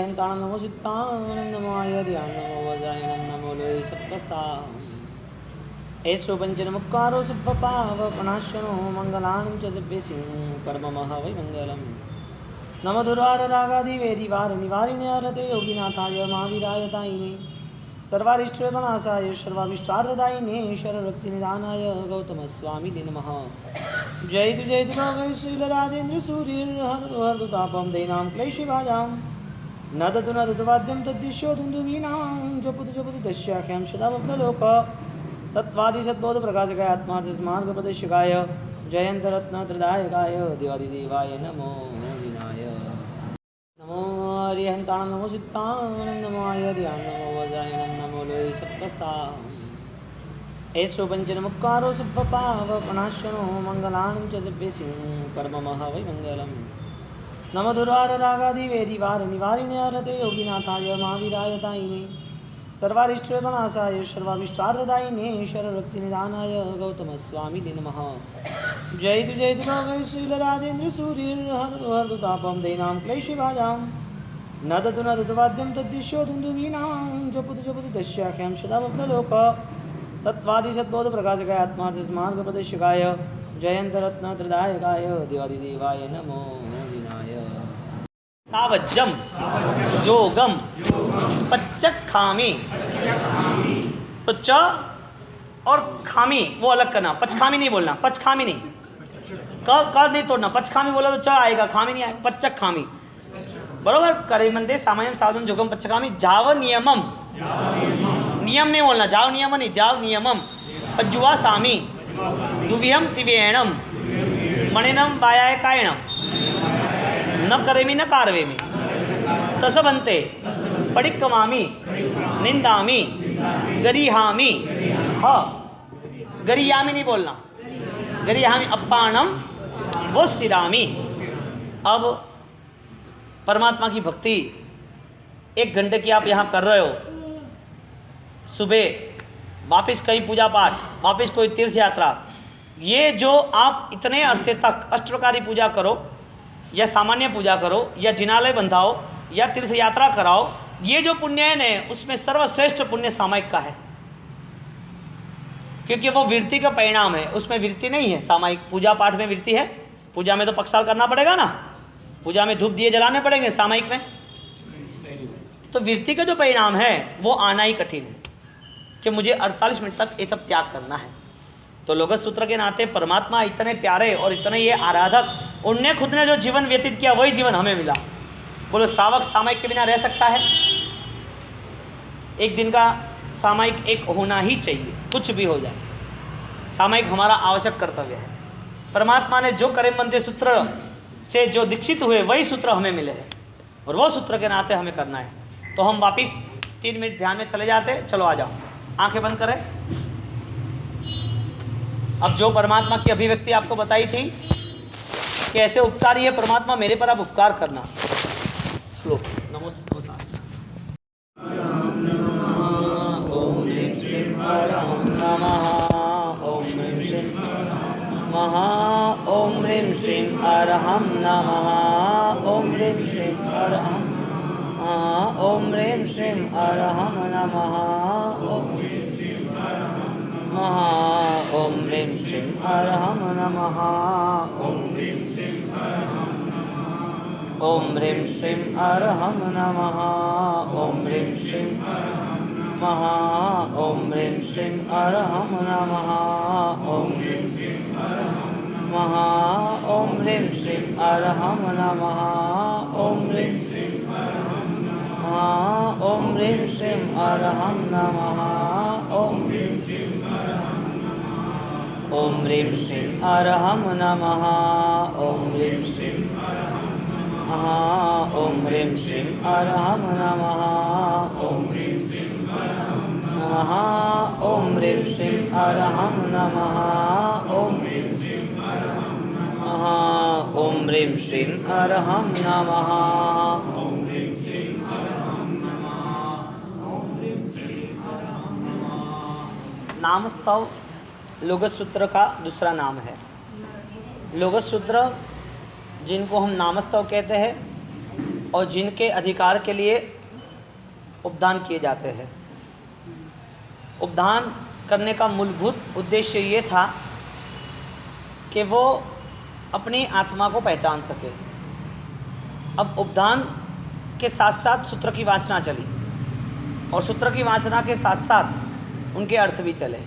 हरिहंताण नमो सिद्धाण नमो आयर्याण नमो वजायन नमो लोय सत्पसा ऐसो पंचन मुक्कारो सुपाव प्रणाशनो मंगलानं च सभ्यसिं कर्ममः वै मंगलम् नमो दुर्वार रागादि वेदिवार निवारिणे हरते योगिनाथाय महावीराय तायिने सर्वारिष्टविनाशाय सर्वाभीष्टार्थदायिने शरणभक्तिनिधानाय गौतमस्वामिने नमः। जय तु भगवन् श्रीलराजेन्द्र सूर्यर्हरदुतापं दैनां क्लेशभाजां नदतु वाद्यं तद्दिश्यो दुन्दुभीनां जपतु तस्याख्यां सदा भक्तलोक तत्त्वादिसद्बोध प्रकाशकाय आत्मार्थमार्गप्रदर्शकाय जयन्तरत्नत्रदायकाय देवादिदेवाय नमो विनाय नमो हरिहंताण नमो सिद्धाण नमो आयर्याण नमो वजायन नमो लोय सत्पसा ऐसो पंचन मुक्कारो सुपाव प्रणाशनो मंगलानं च सभ्यसिं कर्ममः वै मंगलम् नमो दुर्वार रागादि वेदिवार निवारिणे हरते योगिनाथाय महावीराय तायिने सर्वारिष्टविनाशाय सर्वाभीष्टार्थदायिने शरणभक्तिनिधानाय गौतमस्वामिने नमः। जय तु भगवन् श्रीलराजेन्द्र सूर्यर्हरदुतापं दैनां क्लेशभाजां नदतु वाद्यं तद्दिश्यो दुन्दुभीनां जपतु तस्याख्यां सदा भक्तलोक तत्त्वादिसद्बोध प्रकाशकाय आत्मार्थमार्गप्रदर्शकाय जयन्तरत्नत्रदायकाय देवादिदेवाय नमो विनाय सावज्जम योगम पच्चखामी तो च और खामी वो अलग करना, पचखामी नहीं बोलना, पचखामी नहीं, कर नहीं तोड़ना। पचखामी बोला तो च आएगा, खामी नहीं आएगा। पच्चखामी बरोबर। करिमंदे सामयम साधन जोगम पच्चखामी जाव नियमम, नियम नहीं बोलना, जाव नियम नहीं, जाव नियमम। पज्जुवा सामी दुवियम तिवेणम मणिनम वायाय कायणम न करेमी न कारवेमी तस बनते पडिक्कमामी निंदामी गरिहामी। ह गरियामी नहीं बोलना, गरिहामी अप्पाणम वो सिरामी। अब परमात्मा की भक्ति 1 घंटे की आप यहाँ कर रहे हो, सुबह वापस कहीं पूजा पाठ, वापस कोई तीर्थ यात्रा, ये जो आप इतने अरसे तक अष्टप्रकारी पूजा करो या सामान्य पूजा करो या जिनालय बंधाओ या तीर्थ यात्रा कराओ, ये जो पुण्ययन है उसमें सर्वश्रेष्ठ पुण्य सामायिक का है, क्योंकि वो वृत्ति का परिणाम है, उसमें वृत्ति नहीं है। सामायिक पूजा पाठ में वृत्ति है, पूजा में तो पक्षाल करना पड़ेगा ना, पूजा में धूप दिए जलाने पड़ेंगे, सामायिक में तो वृत्ति का जो परिणाम है वो आना ही कठिन है कि मुझे 48 मिनट तक ये सब त्याग करना है। तो लोगस सूत्र के नाते परमात्मा इतने प्यारे और इतने ये आराधक, उनने खुद ने जो जीवन व्यतीत किया वही जीवन हमें मिला। बोलो श्रावक सामायिक के बिना रह सकता है? एक दिन का सामायिक एक होना ही चाहिए, कुछ भी हो जाए, सामायिक हमारा आवश्यक कर्तव्य है। परमात्मा ने जो करिमंदे सूत्र से जो दीक्षित हुए वही सूत्र हमें मिले हैं और वो सूत्र के नाते हमें करना है। तो हम वापिस 3 मिनट ध्यान में चले जाते। चलो आ जाओ, आंखें बंद करें। अब जो परमात्मा की अभिव्यक्ति आपको बताई थी कि ऐसे उपकारी है परमात्मा, मेरे पर आप उपकार करना। श्लोक नमो ओम ह्रीं श्रीं अरहं नमः। ओम ह्रीं श्रीं अरहं, ओम ह्रीं श्रीं अरहं नमः। ओम ह्रीं श्रीं अरहं नमः। ओम ह्रीं श्रीं अरहं नमः। ओम ह्रीं श्रीं ओम ह्रीं श्रीं अरहं नमः। ओम ह्रीं श्रीं ओम ह्रीं श्रीं अरहं नमः। ओम ह्रीं श्रीं ओम ह्रीं श्रीं अरहं नमः। ओम ह्रीं श्रीं ओम ह्रीं श्रीं अरहं नमः। ओम ह्रीं श्रीं ओम ह्रीं श्रीं अरहं नमः। ओम ह्रीं श्रीं ओम ह्रीं श्रीं अरहं नमः। ओम ह्रीं श्रीं ओम ह्रीं श्रीं अरहं नमः। ओम ह्रीं श्रीं नामस्तव लोगस सूत्र का दूसरा नाम है। लोगस सूत्र जिनको हम नामस्तव कहते हैं और जिनके अधिकार के लिए उपदान किए जाते हैं। उपदान करने का मूलभूत उद्देश्य ये था कि वो अपनी आत्मा को पहचान सके। अब उपदान के साथ साथ सूत्र की वाचना चली और सूत्र की वाचना के साथ साथ उनके अर्थ भी चले।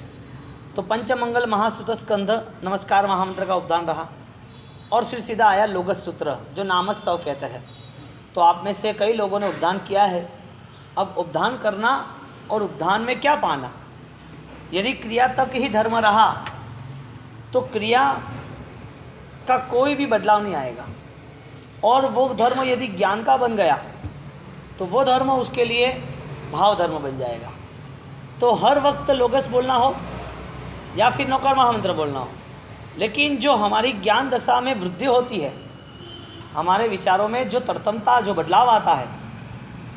तो पंचमंगल महासूत्र स्कंध नमस्कार महामंत्र का उपदान रहा और फिर सीधा आया लोगस सूत्र जो नामस्तव कहते हैं। तो आप में से कई लोगों ने उपदान किया है। अब उपदान करना और उपदान में क्या पाना? यदि क्रिया तक ही धर्म रहा तो क्रिया का कोई भी बदलाव नहीं आएगा, और वो धर्म यदि ज्ञान का बन गया तो वो धर्म उसके लिए भाव धर्म बन जाएगा। तो हर वक्त लोगस बोलना हो या फिर नौकर महामंत्र बोलना हो, लेकिन जो हमारी ज्ञान दशा में वृद्धि होती है, हमारे विचारों में जो तरतमता जो बदलाव आता है,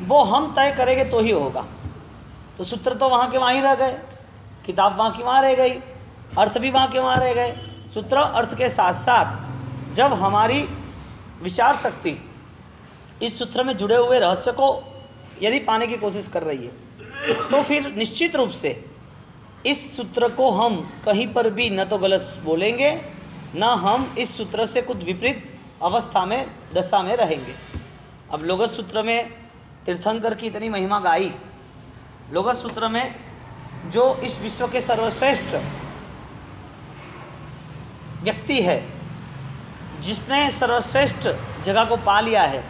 वो हम तय करेंगे तो ही होगा। तो सूत्र तो वहाँ के वहाँ ही रह गए, किताब वहाँ की वहाँ रह गई, अर्थ भी वहाँ के वहाँ रह गए। सूत्र अर्थ के साथ साथ जब हमारी विचार शक्ति इस सूत्र में जुड़े हुए रहस्य को यदि पाने की कोशिश कर रही है तो फिर निश्चित रूप से इस सूत्र को हम कहीं पर भी न तो गलत बोलेंगे, न हम इस सूत्र से कुछ विपरीत अवस्था में दशा में रहेंगे। अब लोगस सूत्र में तीर्थंकर की इतनी महिमा गाई, लोगस सूत्र में जो इस विश्व के सर्वश्रेष्ठ व्यक्ति है, जिसने सर्वश्रेष्ठ जगह को पा लिया है,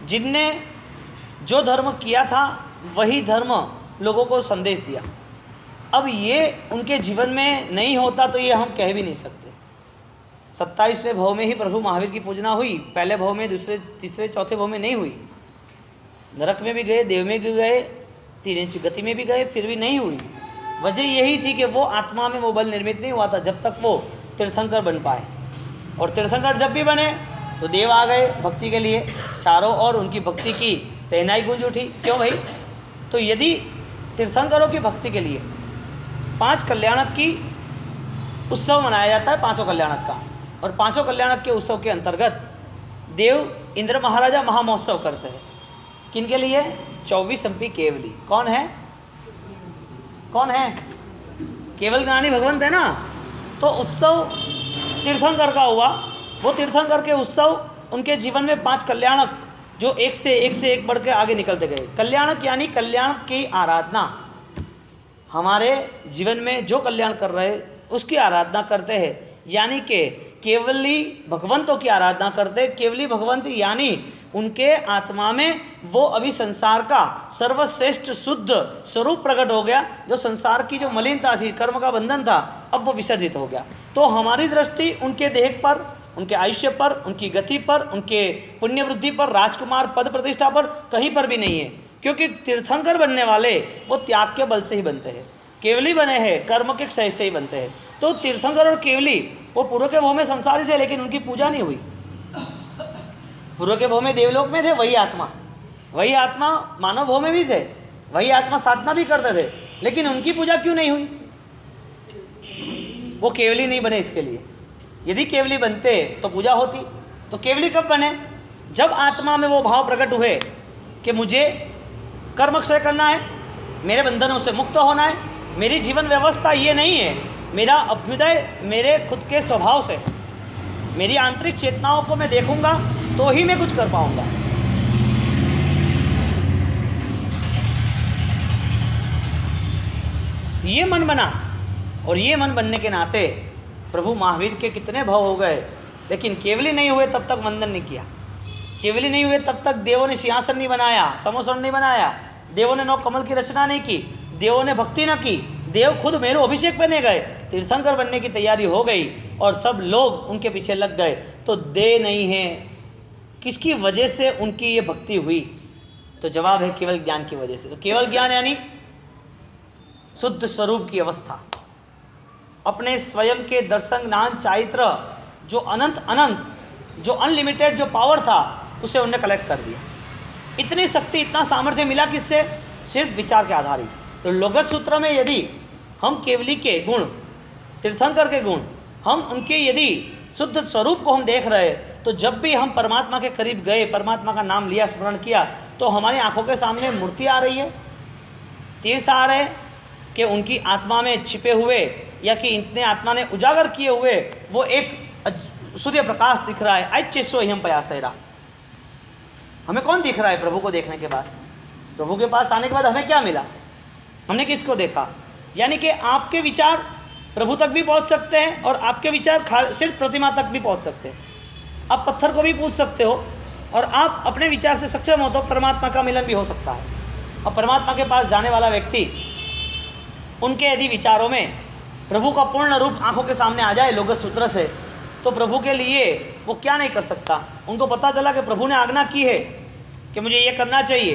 जिनने जो धर्म किया था वही धर्म लोगों को संदेश दिया, अब ये उनके जीवन में नहीं होता तो ये हम कह भी नहीं सकते। 27वें भव में ही प्रभु महावीर की पूजना हुई, पहले भव में, दूसरे तीसरे चौथे भव में नहीं हुई। नरक में भी गए, देव में भी गए, 3 इंच गति में भी गए, फिर भी नहीं हुई। वजह यही थी कि वो आत्मा में वो बल निर्मित नहीं हुआ था जब तक वो तीर्थंकर बन पाए। और तीर्थंकर जब भी बने तो देव आ गए भक्ति के लिए, चारों ओर उनकी भक्ति की सहनाई गूंज उठी। क्यों भाई? तो यदि तीर्थंकरों की भक्ति के लिए 5 कल्याणक की उत्सव मनाया जाता है, 5 कल्याणक का, और 5 कल्याणक के उत्सव के अंतर्गत देव इंद्र महाराजा महामहोत्सव करते हैं। किनके लिए? 24 एमपी केवली। कौन है? कौन है? केवल ज्ञानी भगवंत है ना। तो उत्सव तीर्थंकर का हुआ। वो तीर्थंकर के उत्सव उनके जीवन में 5 कल्याणक जो एक से एक बढ़ के आगे निकलते गए। कल्याणक यानी कल्याण की आराधना। हमारे जीवन में जो कल्याण कर रहे उसकी आराधना करते हैं, यानी कि केवली भगवंतों की आराधना करते। केवली भगवंत यानी उनके आत्मा में वो अभी संसार का सर्वश्रेष्ठ शुद्ध स्वरूप प्रकट हो गया। जो संसार की जो मलिनता थी, कर्म का बंधन था, अब वो विसर्जित हो गया। तो हमारी दृष्टि उनके देह पर, उनके आयुष्य पर, उनकी गति पर, उनके पुण्य वृद्धि पर, राजकुमार पद प्रतिष्ठा पर कहीं पर भी नहीं है, क्योंकि तीर्थंकर बनने वाले वो त्याग के बल से ही बनते हैं। केवली बने हैं कर्म के क्षय से ही बनते हैं। तो तीर्थंकर और केवली वो पूर्व के भव में संसारी थे, लेकिन उनकी पूजा नहीं हुई। पूर्व के भव में देवलोक में थे, वही आत्मा मानव भव में भी थे, वही आत्मा साधना भी करते थे, लेकिन उनकी पूजा क्यों नहीं हुई? वो केवली नहीं बने इसके लिए। यदि केवली बनते तो पूजा होती। तो केवली कब बने? जब आत्मा में वो भाव प्रकट हुए कि मुझे कर्मक्षय करना है, मेरे बंधनों से मुक्त होना है, मेरी जीवन व्यवस्था ये नहीं है, मेरा अभ्युदय मेरे खुद के स्वभाव से, मेरी आंतरिक चेतनाओं को मैं देखूंगा तो ही मैं कुछ कर पाऊंगा। ये मन बना, और ये मन बनने के नाते प्रभु महावीर के कितने भाव हो गए, लेकिन केवली नहीं हुए तब तक वंदन नहीं किया। केवली नहीं हुए तब तक देवों ने सिंहासन नहीं बनाया, समोसन नहीं बनाया, देवों ने 9 कमल की रचना नहीं की, देवों ने भक्ति न की। देव खुद मेरू अभिषेक बने गए, तीर्थंकर बनने की तैयारी हो गई और सब लोग उनके पीछे लग गए। तो दे नहीं है, किसकी वजह से उनकी ये भक्ति हुई? तो जवाब है केवल ज्ञान की वजह से। तो केवल ज्ञान यानी शुद्ध स्वरूप की अवस्था, अपने स्वयं के दर्शन ज्ञान चारित्र जो अनंत जो अनलिमिटेड जो पावर था उसे उन्होंने कलेक्ट कर दिया। इतनी शक्ति, इतना सामर्थ्य मिला किससे? सिर्फ विचार के आधारित। तो लोगस सूत्र में यदि हम केवली के गुण, तीर्थंकर के गुण, हम उनके यदि शुद्ध स्वरूप को हम देख रहे, तो जब भी हम परमात्मा के करीब गए, परमात्मा का नाम लिया, स्मरण किया, तो हमारी आंखों के सामने मूर्ति आ रही है, तीर्थ आ रहे कि उनकी आत्मा में छिपे हुए या कि इतने आत्मा ने उजागर किए हुए वो एक सूर्य प्रकाश दिख रहा है। अच्छे सो हम पयासेरा, हमें कौन दिख रहा है? प्रभु को देखने के बाद, प्रभु के पास आने के बाद हमें क्या मिला? हमने किसको देखा? यानी कि आपके विचार प्रभु तक भी पहुंच सकते हैं और आपके विचार सिर्फ प्रतिमा तक भी पहुंच सकते हैं। आप पत्थर को भी पूछ सकते हो और आप अपने विचार से सक्षम हो तो परमात्मा का मिलन भी हो सकता है। और परमात्मा के पास जाने वाला व्यक्ति, उनके यदि विचारों में प्रभु का पूर्ण रूप आंखों के सामने आ जाए लोगस सूत्र से, तो प्रभु के लिए वो क्या नहीं कर सकता। उनको पता चला कि प्रभु ने आज्ञा की है कि मुझे ये करना चाहिए,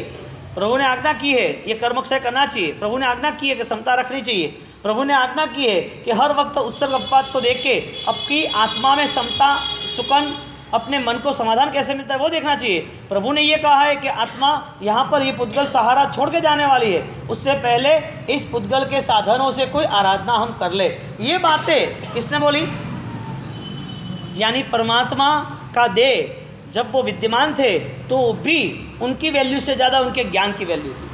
प्रभु ने आज्ञा की है ये कर्मक्षय करना चाहिए, प्रभु ने आज्ञा की है कि समता रखनी चाहिए, प्रभु ने आज्ञा की है कि हर वक्त उत्सर्ग अपवाद को देख के अपनी आत्मा में समता, सुकन, अपने मन को समाधान कैसे मिलता है वो देखना चाहिए। प्रभु ने ये कहा है कि आत्मा यहाँ पर ये पुद्गल सहारा छोड़ के जाने वाली है, उससे पहले इस पुद्गल के साधनों से कोई आराधना हम कर ले। ये बातें किसने बोली? यानी परमात्मा का देह जब वो विद्यमान थे तो भी उनकी वैल्यू से ज़्यादा उनके ज्ञान की वैल्यू थी।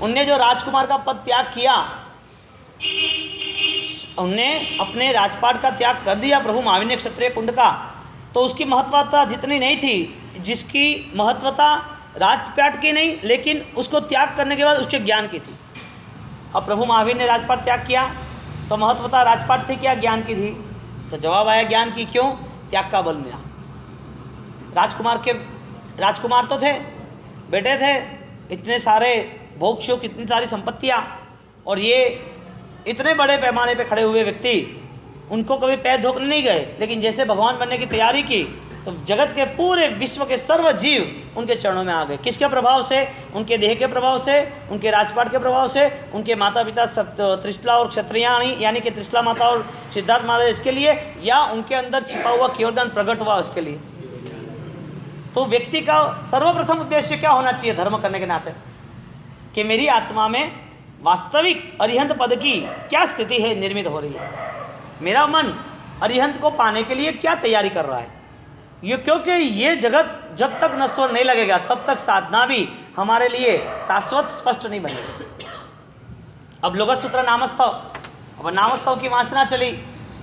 उनने जो राजकुमार का पद त्याग किया, उनने अपने राजपाट का त्याग कर दिया प्रभु महावीर ने क्षत्रिय कुंड का, तो उसकी महत्वता जितनी नहीं थी जिसकी महत्वता राजपाट की नहीं, लेकिन उसको त्याग करने के बाद उसके ज्ञान की थी। अब प्रभु महावीर ने राजपाट त्याग किया तो महत्वता राजपाट थी क्या ज्ञान की थी? तो जवाब आया ज्ञान की। क्यों? त्याग का बल मिला। राजकुमार तो थे, बेटे थे, इतने सारे भोग शोक, इतनी सारी संपत्तियाँ, और ये इतने बड़े पैमाने पे खड़े हुए व्यक्ति, उनको कभी पैर धोकने नहीं गए, लेकिन जैसे भगवान बनने की तैयारी की तो जगत के पूरे विश्व के सर्व जीव उनके चरणों में आ गए। किसके प्रभाव से? उनके देह के प्रभाव से, उनके राजपाट के प्रभाव से, उनके माता पिता त्रिशला और क्षत्रियाणी यानी कि त्रिशला माता और सिद्धार्थ महाराज इसके लिए, या उनके अंदर छिपा हुआ कीर्तन प्रकट हुआ उसके लिए। तो व्यक्ति का सर्वप्रथम उद्देश्य क्या होना चाहिए धर्म करने के नाते? कि मेरी आत्मा में वास्तविक अरिहंत पद की क्या स्थिति है, निर्मित हो रही है, मेरा मन अरिहंत को पाने के लिए क्या तैयारी कर रहा है। ये क्योंकि ये जगत जब तक नश्वर नहीं लगेगा तब तक साधना भी हमारे लिए शाश्वत स्पष्ट नहीं बनेगी। अब लोगस सूत्र नामस्तव, अब नामस्तव की वासना चली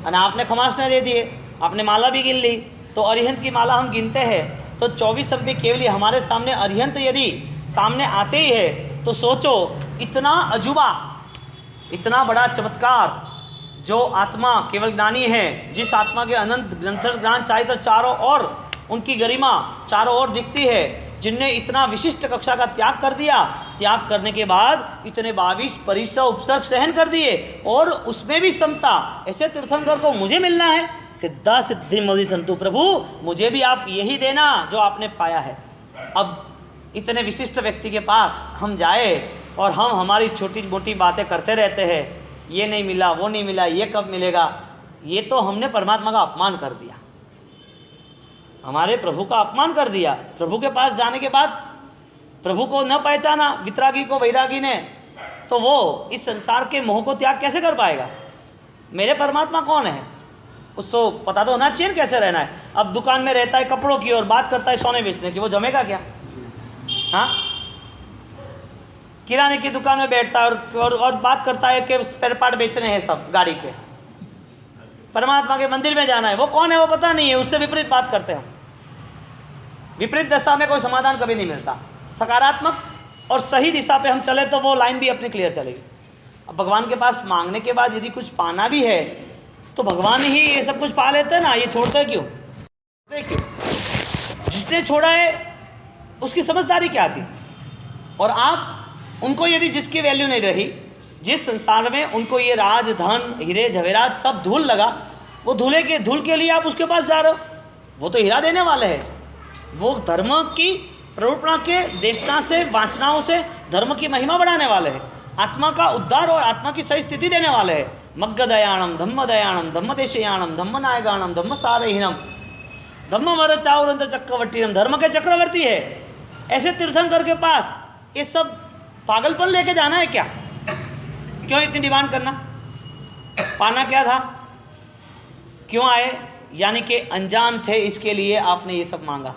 और आपने खमासने दे दिए, आपने माला भी गिन ली, तो अरिहंत की माला हम गिनते हैं तो 24 अंबे केवल हमारे सामने अरिहंत यदि सामने आते ही है तो सोचो इतना अजूबा, इतना बड़ा चमत्कार, जो आत्मा केवल ज्ञानी है, जिस आत्मा के अनंत ग्रंथर ज्ञान चाहिए चारों ओर उनकी गरिमा चारों ओर दिखती है, जिनने इतना विशिष्ट कक्षा का त्याग कर दिया, त्याग करने के बाद इतने 22 परिसर उपसर्ग सहन कर दिए और उसमें भी समता, ऐसे तीर्थंकर को मुझे मिलना है। सिद्धा सिद्धि मोदी संतु प्रभु, मुझे भी आप यही देना जो आपने पाया है। अब इतने विशिष्ट व्यक्ति के पास हम जाए और हम हमारी छोटी मोटी बातें करते रहते हैं, ये नहीं मिला, वो नहीं मिला, ये कब मिलेगा, ये तो हमने परमात्मा का अपमान कर दिया, हमारे प्रभु का अपमान कर दिया। प्रभु के पास जाने के बाद प्रभु को न पहचाना वितरागी को, वैरागी ने, तो वो इस संसार के मोह को त्याग कैसे कर पाएगा? मेरे परमात्मा कौन है उसको पता तो होना चाहिए कैसे रहना है। अब दुकान में रहता है कपड़ों की और बात करता है सोने बेचने की, वो जमेगा क्या? हाँ, किराने की दुकान में बैठता है और बात करता है कि स्पेयर पार्ट बेचने हैं सब गाड़ी के। परमात्मा के मंदिर में जाना है, वो कौन है वो पता नहीं है, उससे विपरीत बात करते हैं। विपरीत दशा में कोई समाधान कभी नहीं मिलता। सकारात्मक और सही दिशा पे हम चले तो वो लाइन भी अपनी क्लियर चलेगी। अब भगवान के पास मांगने के बाद यदि कुछ पाना भी है तो भगवान ही ये सब कुछ पा लेते हैं ना, ये छोड़ते क्यों? जिसने छोड़ा है उसकी समझदारी क्या थी? और आप उनको यदि जिसकी वैल्यू नहीं रही, जिस संसार में उनको ये राज धन हीरे जवेरात सब धूल लगा, वो धूल के लिए आप उसके पास जा रहे हो। वो तो हीरा देने वाले हैं, वो धर्म की प्ररूपणा के देशना से वाचनाओं से धर्म की महिमा बढ़ाने वाले हैं, आत्मा का उद्धार और आत्मा की सही स्थिति देने वाले हैं। मग्गदयाणम धम्म देशयाणम धम्म नायगाणम धम्म सारहीनम धम्म मर चाउरंत चक्रवर्तीनम, धर्म के चक्रवर्ती है। ऐसे तीर्थंकर के पास ये सब पागलपन लेके जाना है क्या? क्यों इतनी डिमांड करना? पाना क्या था क्यों आए? यानी कि अनजान थे, इसके लिए आपने ये सब मांगा।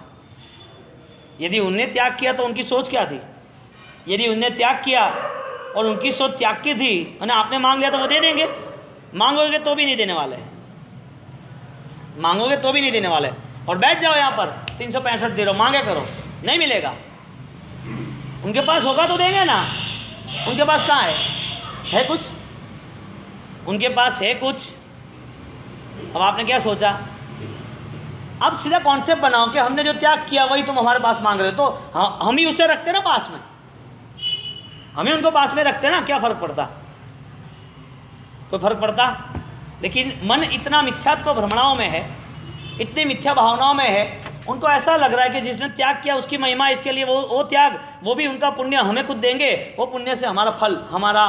यदि उनने त्याग किया तो उनकी सोच क्या थी? यदि उनने त्याग किया और उनकी सोच त्याग की थी और आपने मांग लिया तो वो दे देंगे? मांगोगे तो भी नहीं देने वाले, मांगोगे तो भी नहीं देने वाले। और बैठ जाओ यहाँ पर 365 दे रहो, मांगे करो, नहीं मिलेगा। उनके पास होगा तो देंगे ना। उनके पास कहाँ है कुछ? उनके पास है कुछ। अब आपने क्या सोचा? अब सीधा कॉन्सेप्ट बनाओ कि हमने जो त्याग किया वही तुम हमारे पास मांग रहे हो, तो हम ही उसे रखते ना पास में, हमें उनको पास में रखते ना, क्या फर्क पड़ता? कोई फर्क पड़ता? लेकिन मन इतना मिथ्यात्व भ्रमणाओं में है, इतनी मिथ्या भावनाओं में है, उनको ऐसा लग रहा है कि जिसने त्याग किया उसकी महिमा, इसके लिए वो त्याग, वो भी उनका पुण्य हमें कुछ देंगे, वो पुण्य से हमारा फल, हमारा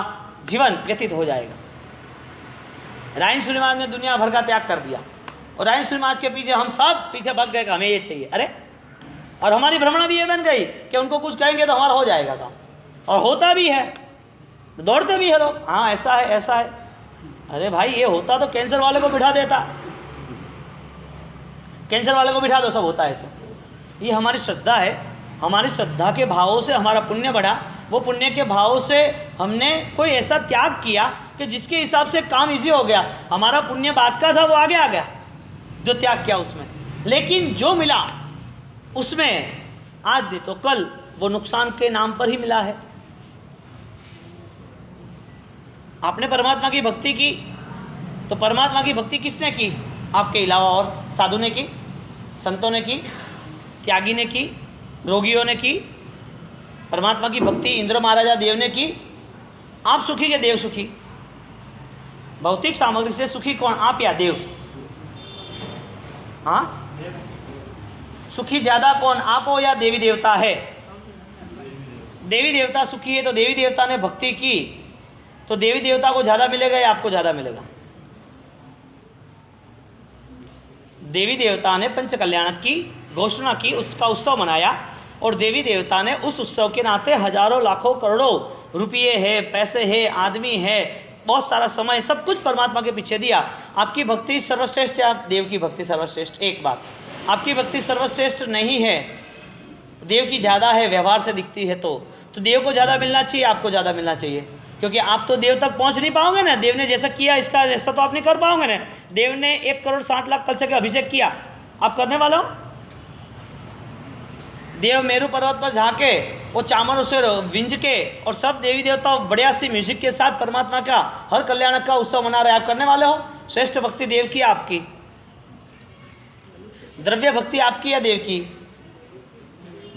जीवन व्यतीत हो जाएगा। राइन सुलेमान ने दुनिया भर का त्याग कर दिया और राइन सुलेमान के पीछे हम सब पीछे भाग गए कि हमें ये चाहिए। अरे, और हमारी भ्रमणा भी ये बन गई कि उनको कुछ कहेंगे तो हमारा हो जाएगा काम, और होता भी है, दौड़ते भी है लोग, हाँ ऐसा है ऐसा है। अरे भाई, ये होता तो कैंसर वाले को बिठा देता, कैंसर वाले को बिठा दो, सब होता है। तो ये हमारी श्रद्धा है, हमारी श्रद्धा के भावों से हमारा पुण्य बढ़ा, वो पुण्य के भावों से हमने कोई ऐसा त्याग किया कि जिसके हिसाब से काम इजी हो गया। हमारा पुण्य बात का था, वो आगे आ गया जो त्याग किया उसमें, लेकिन जो मिला उसमें आज दे तो कल वो नुकसान के नाम पर ही मिला है। आपने परमात्मा की भक्ति की तो परमात्मा की भक्ति किसने की आपके अलावा? और साधु ने की, संतों ने की, त्यागी ने की, रोगियों ने की। परमात्मा की भक्ति इंद्र महाराजा देव ने की। आप सुखी के देव सुखी? भौतिक सामग्री से सुखी कौन, आप या देव? हाँ, सुखी ज्यादा कौन, आप हो या देवी देवता है? देवी देवता सुखी है तो देवी देवता ने भक्ति की तो देवी देवता को ज्यादा मिलेगा या आपको ज्यादा मिलेगा? देवी देवता ने पंच कल्याणक की घोषणा की, उसका उत्सव मनाया और देवी देवता ने उस उत्सव के नाते हजारों लाखों करोड़ों रुपये है, पैसे है, आदमी है, बहुत सारा समय, सब कुछ परमात्मा के पीछे दिया। आपकी भक्ति सर्वश्रेष्ठ या देव की भक्ति सर्वश्रेष्ठ? एक बात, आपकी भक्ति सर्वश्रेष्ठ नहीं है, देव की ज़्यादा है, व्यवहार से दिखती है तो देव को ज़्यादा मिलना चाहिए, आपको ज़्यादा मिलना चाहिए, क्योंकि आप तो देव तक पहुंच नहीं पाओगे ना। देव ने जैसा किया इसका जैसा तो आप नहीं कर पाओगे ना। देव ने 1,60,00,000 कलश का अभिषेक किया, आप करने वाला हो? देव मेरू पर्वत पर झाके वो चामर उसे विंज के और सब देवी देवता बढ़िया सी म्यूजिक के साथ परमात्मा का हर कल्याण का उत्सव मना रहे, आप करने वाले हो? श्रेष्ठ भक्ति देव की आपकी? द्रव्य भक्ति आपकी या देव की?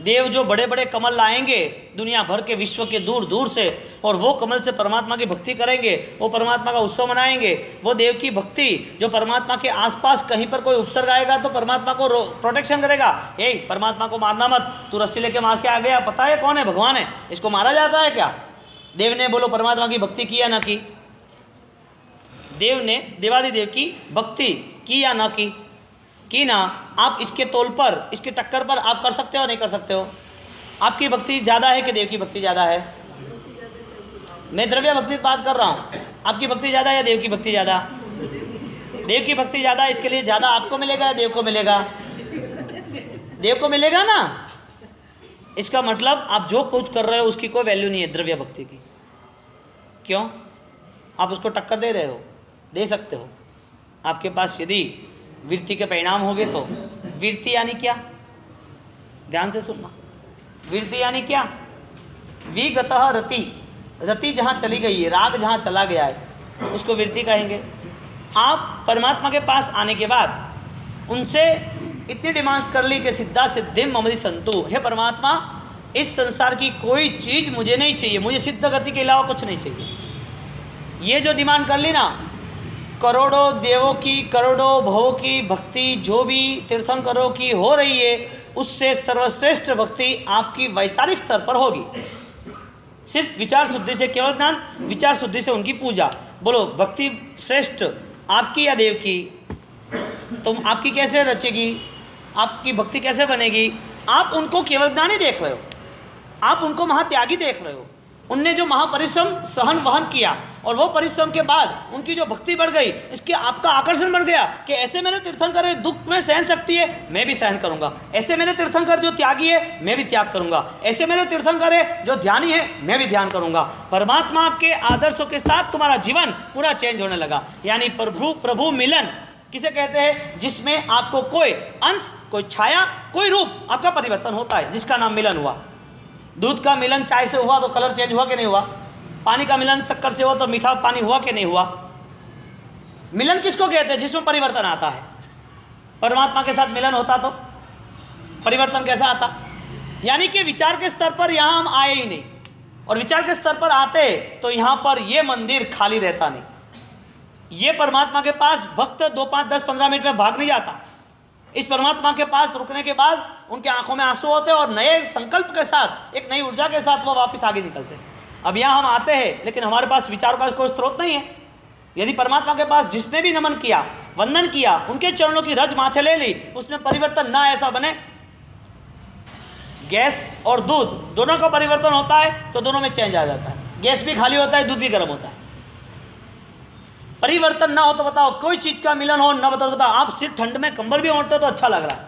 देव जो बड़े बड़े कमल लाएंगे दुनिया भर के, विश्व के दूर दूर से, और वो कमल से परमात्मा की भक्ति करेंगे, वो परमात्मा का उत्सव मनाएंगे, वो देव की भक्ति जो परमात्मा के आसपास कहीं पर कोई उपसर्ग आएगा तो परमात्मा को प्रोटेक्शन करेगा। ए, परमात्मा को मारना मत, तू रस्सी लेके मार के आ गया, पता है कौन है? भगवान है, इसको मारा जाता है क्या? देव ने बोलो परमात्मा की भक्ति की या ना की? देव ने देवादिदेव की भक्ति की या ना की ना? आप इसके तौल पर, इसके टक्कर पर आप कर सकते हो नहीं कर सकते हो? आपकी भक्ति ज़्यादा है कि देव की भक्ति ज़्यादा है? मैं द्रव्य भक्ति की बात कर रहा हूँ। आपकी भक्ति ज़्यादा या देव की भक्ति ज़्यादा? देव की भक्ति ज़्यादा, इसके लिए ज़्यादा आपको मिलेगा या देव को मिलेगा? देव को मिलेगा ना। इसका मतलब आप जो कुछ कर रहे हो उसकी कोई वैल्यू नहीं है द्रव्य भक्ति की। क्यों? आप उसको टक्कर दे रहे हो? दे सकते हो। आपके पास यदि वृत्ति के परिणाम होंगे तो, वृत्ति यानी क्या? ध्यान से सुनना। वृत्ति यानी क्या? विगतः रति, रति जहाँ चली गई है, राग जहाँ चला गया है उसको वृत्ति कहेंगे। आप परमात्मा के पास आने के बाद उनसे इतनी डिमांड्स कर ली कि सिद्धा सिद्धिम ममदि संतु, हे परमात्मा इस संसार की कोई चीज़ मुझे नहीं चाहिए, मुझे सिद्ध गति के अलावा कुछ नहीं चाहिए। ये जो डिमांड कर ली ना, करोड़ों देवों की, करोड़ों भवों की भक्ति जो भी तीर्थंकरों की हो रही है, उससे सर्वश्रेष्ठ भक्ति आपकी वैचारिक स्तर पर होगी। सिर्फ विचार शुद्धि से केवल ज्ञान, विचार शुद्धि से उनकी पूजा। बोलो भक्ति श्रेष्ठ आपकी या देव की? तुम आपकी कैसे रचेगी? आपकी भक्ति कैसे बनेगी? आप उनको केवल ज्ञानी देख रहे हो, आप उनको महात्यागी देख रहे हो, उनने जो महापरिश्रम सहन वहन किया और वो परिश्रम के बाद उनकी जो भक्ति बढ़ गई, इसके आपका आकर्षण बढ़ गया कि ऐसे मेरे तीर्थंकर दुख में सहन सकती है, मैं भी सहन करूंगा। ऐसे मेरे तीर्थंकर जो त्यागी है, मैं भी त्याग करूंगा। ऐसे मेरे तीर्थंकर है जो ध्यानी है, मैं भी ध्यान करूंगा। परमात्मा के आदर्शों के साथ तुम्हारा जीवन पूरा चेंज होने लगा। यानी प्रभु मिलन किसे कहते हैं? जिसमें आपको कोई अंश, कोई छाया, कोई रूप आपका परिवर्तन होता है, जिसका नाम मिलन हुआ। दूध का मिलन चाय से हुआ तो कलर चेंज हुआ कि नहीं हुआ? पानी का मिलन शक्कर से हुआ तो मीठा पानी हुआ कि नहीं हुआ? मिलन किसको कहते हैं? जिसमें परिवर्तन आता है। परमात्मा के साथ मिलन होता तो परिवर्तन कैसा आता? यानी कि विचार के स्तर पर यहां हम आए ही नहीं, और विचार के स्तर पर आते तो यहां पर यह मंदिर खाली रहता नहीं। ये परमात्मा के पास भक्त 2, 5, 10, 15 मिनट में भाग नहीं जाता। इस परमात्मा के पास रुकने के बाद उनके आंखों में आंसू होते और नए संकल्प के साथ, एक नई ऊर्जा के साथ वो वापस आगे निकलते। अब यहाँ हम आते हैं लेकिन हमारे पास विचारों का कोई स्रोत नहीं है। यदि परमात्मा के पास जिसने भी नमन किया, वंदन किया, उनके चरणों की रज माथे ले ली, उसमें परिवर्तन ना ऐसा बने। गैस और दूध दोनों का परिवर्तन होता है तो दोनों में चेंज आ जाता है। गैस भी खाली होता है, दूध भी गर्म होता है। परिवर्तन ना हो तो बताओ, कोई चीज का मिलन हो ना बताओ। आप सिर्फ ठंड में कंबल भी ओढ़ते हो तो अच्छा लग रहा है,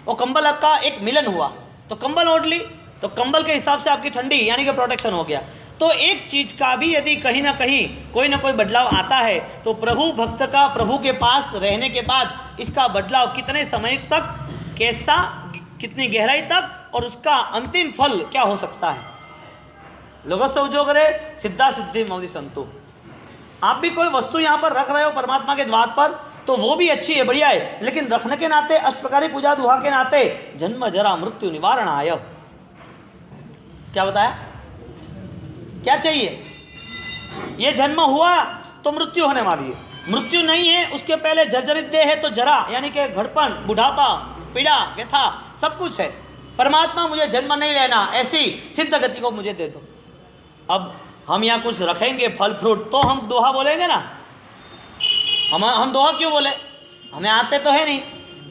वो कंबल का एक मिलन हुआ तो कंबल ओढ़ ली, तो कंबल के हिसाब से आपकी ठंडी यानी कि प्रोटेक्शन हो गया। तो एक चीज का भी यदि कहीं ना कहीं कोई बदलाव आता है तो प्रभु भक्त का प्रभु के पास रहने के बाद इसका बदलाव कितने समय तक, कैसा, कितनी गहराई तक, और उसका अंतिम फल क्या हो सकता है। लोगों उद्योगरे सिद्धा सिद्धि मोदी संतु। आप भी कोई वस्तु यहाँ पर रख रहे हो परमात्मा के द्वार पर तो वो भी अच्छी है, बढ़िया है, लेकिन रखने के नाते, अष्टप्रकारी पूजा दुहा के नाते जन्म जरा मृत्यु निवारण आय। क्या बताया? क्या चाहिए? ये जन्म हुआ तो मृत्यु होने वाली है, मृत्यु नहीं है उसके पहले जर्जरित देह है तो जरा यानी कि घड़पन, बुढ़ापा, पीड़ा, व्यथा सब कुछ है। परमात्मा मुझे जन्म नहीं लेना, ऐसी सिद्ध गति को मुझे दे दो। अब हम यहाँ कुछ रखेंगे फल फ्रूट तो हम दोहा बोलेंगे ना। हम दोहा क्यों बोले? हमें आते तो है नहीं,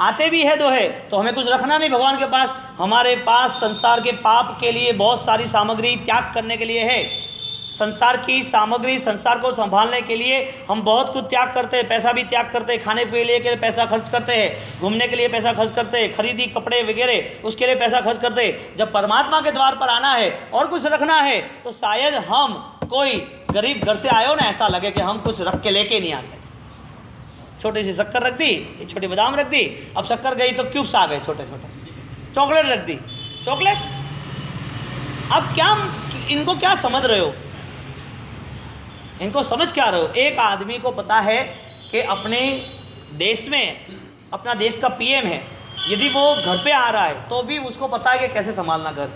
आते भी है दोहे तो हमें कुछ रखना नहीं भगवान के पास। हमारे पास संसार के पाप के लिए बहुत सारी सामग्री त्याग करने के लिए है। संसार की सामग्री, संसार को संभालने के लिए हम बहुत कुछ त्याग करते हैं, पैसा भी त्याग करते हैं, खाने पीने के लिए पैसा खर्च करते हैं, घूमने के लिए पैसा खर्च करते हैं, खरीदी कपड़े वगैरह उसके लिए पैसा खर्च करते हैं। जब परमात्मा के द्वार पर आना है और कुछ रखना है तो शायद हम कोई गरीब घर से आए हो ना, ऐसा लगे कि हम कुछ रख के लेके नहीं आते। छोटी सी शक्कर रख दी, छोटी बादाम रख दी, अब शक्कर गई तो क्यूब्स आ गए छोटे छोटे, चॉकलेट रख दी, चॉकलेट। अब क्या इनको क्या समझ रहे हो? इनको समझ क्या रहे हो? एक आदमी को पता है कि अपने देश में, अपना देश का पीएम है, यदि वो घर पे आ रहा है तो भी उसको पता है कि कैसे संभालना घर।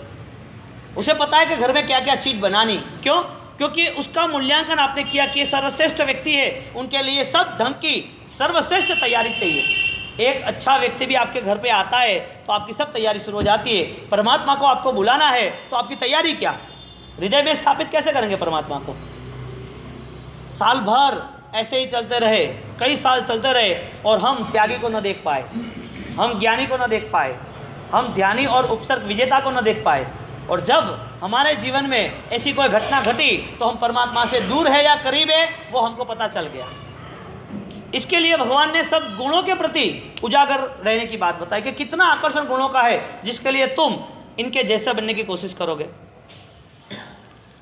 उसे पता है कि घर में क्या क्या चीज़ बनानी। क्यों? क्योंकि उसका मूल्यांकन आपने किया कि सर्वश्रेष्ठ व्यक्ति है, उनके लिए सब ढंग की सर्वश्रेष्ठ तैयारी चाहिए। एक अच्छा व्यक्ति भी आपके घर पे आता है तो आपकी सब तैयारी शुरू हो जाती है। परमात्मा को आपको बुलाना है तो आपकी तैयारी क्या, हृदय में स्थापित कैसे करेंगे परमात्मा को? साल भर ऐसे ही चलते रहे, कई साल चलते रहे और हम त्यागी को न देख पाए, हम ज्ञानी को न देख पाए, हम ध्यानी और उपसर्ग विजेता को न देख पाए। और जब हमारे जीवन में ऐसी कोई घटना घटी तो हम परमात्मा से दूर है या करीब है वो हमको पता चल गया। इसके लिए भगवान ने सब गुणों के प्रति उजागर रहने की बात बताई कि कितना आकर्षण गुणों का है जिसके लिए तुम इनके जैसा बनने की कोशिश करोगे।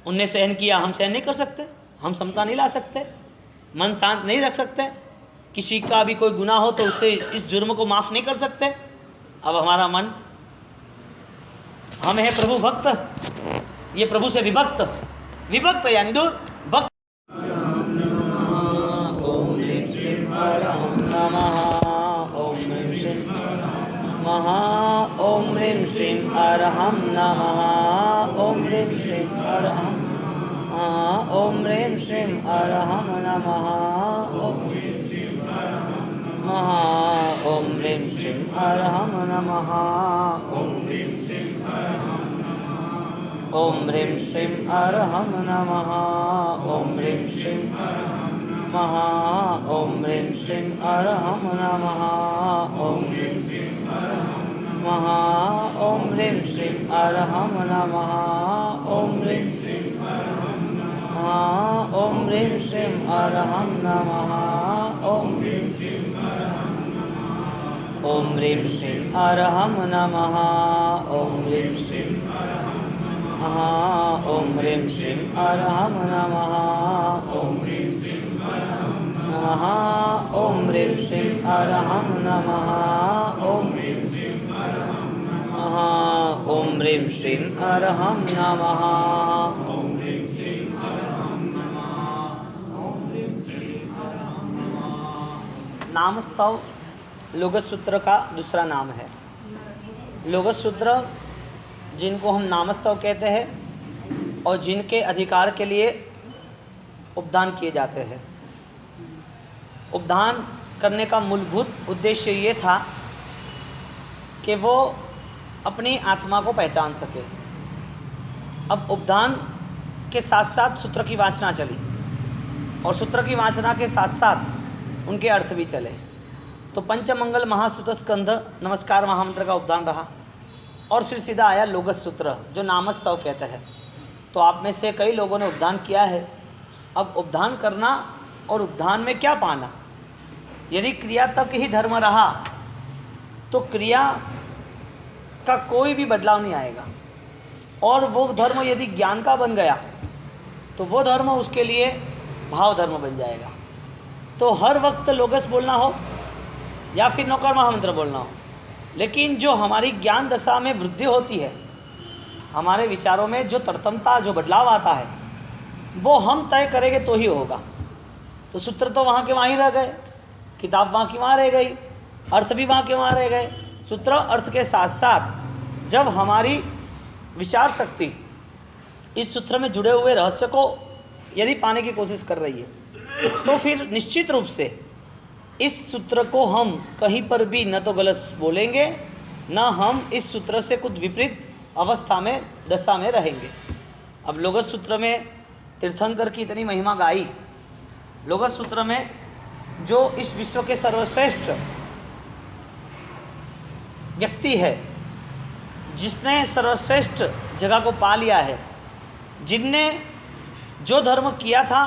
उनने सहन किया, हम सहन नहीं कर सकते, हम समता नहीं ला सकते, मन शांत नहीं रख सकते, किसी का भी कोई गुनाह हो तो उससे इस जुर्म को माफ़ नहीं कर सकते। अब हमारा मन, हम है प्रभु भक्त, ये प्रभु से विभक्त, विभक्त यानी दूर, भक्त। ओम ह्रीं श्रीं नमः, ओम ह्रीं श्रीं महा, ओम ह्रीं श्रीं अरहं नमः, ओम ह्रीं श्रीं अरहं, ओम ह्रीं श्रीं अरहं नमः, ओम महा, ओम ह्रीं श्रीं अरहं नमः, ओम ह्रीं श्रीं ओम ह्रीं श्रीं अरहं नमः, ओम ह्रीं श्रीं महा, ओम ह्रीं श्रीं अरहं नमः, ओम ह्रीं श्रीं नमः। ओम ह्रीं श्रीं अरहं नमः। ओम ह्रीं श्रीं अरहं नमः। ओम ह्रीं श्रीं अरहं नमः। ओम ह्रीं श्रीं अरहं नमः। ओम ह्रीं श्रीं अरहं नमः। ओम ह्रीं श्रीं अरहं नमः। ओम ह्रीं श्रीं अरहं नमः। ओम ह्रीं श्रीं अरहं नमः। ओम ह्रीं श्रीं अरहं नमः। ओम ह्रीं श्रीं अरहं नमः। ओम ह्रीं श्रीं अरहं नमः। ओम ह्रीं श्रीं अरहं नमः। ओम ह्रीं श्रीं अरहं नमः। नामस्तव लोगस सूत्र का दूसरा नाम है। लोगस सूत्र जिनको हम नामस्तव कहते हैं और जिनके अधिकार के लिए उपदान किए जाते हैं। उपदान करने का मूलभूत उद्देश्य ये था कि वो अपनी आत्मा को पहचान सके। अब उपदान के साथ साथ सूत्र की वाचना चली और सूत्र की वाचना के साथ साथ उनके अर्थ भी चले। तो पंचमंगल महास्तुत स्कंध नमस्कार महामंत्र का उपदान रहा और फिर सीधा आया लोगस सूत्र जो नामस्तव कहते हैं। तो आप में से कई लोगों ने उपदान किया है। अब उपदान करना और उपदान में क्या पाना? यदि क्रिया तक ही धर्म रहा तो क्रिया का कोई भी बदलाव नहीं आएगा, और वो धर्म यदि ज्ञान का बन गया तो वो धर्म उसके लिए भाव धर्म बन जाएगा। तो हर वक्त लोगस बोलना हो या फिर नौकर महामंत्र बोलना हो, लेकिन जो हमारी ज्ञान दशा में वृद्धि होती है, हमारे विचारों में जो तरतमता जो बदलाव आता है, वो हम तय करेंगे तो ही होगा। तो सूत्र तो वहाँ के वहाँ ही रह गए, किताब वहाँ की वहाँ रह गई, अर्थ भी वहाँ के वहाँ रह गए। सूत्र अर्थ के साथ साथ जब हमारी विचार शक्ति इस सूत्र में जुड़े हुए रहस्य को यदि पाने की कोशिश कर रही है, तो फिर निश्चित रूप से इस सूत्र को हम कहीं पर भी न तो गलत बोलेंगे, न हम इस सूत्र से कुछ विपरीत अवस्था में दशा में रहेंगे। अब लोगस सूत्र में तीर्थंकर की इतनी महिमा गाई, लोगस सूत्र में जो इस विश्व के सर्वश्रेष्ठ व्यक्ति है, जिसने सर्वश्रेष्ठ जगह को पा लिया है, जिनने जो धर्म किया था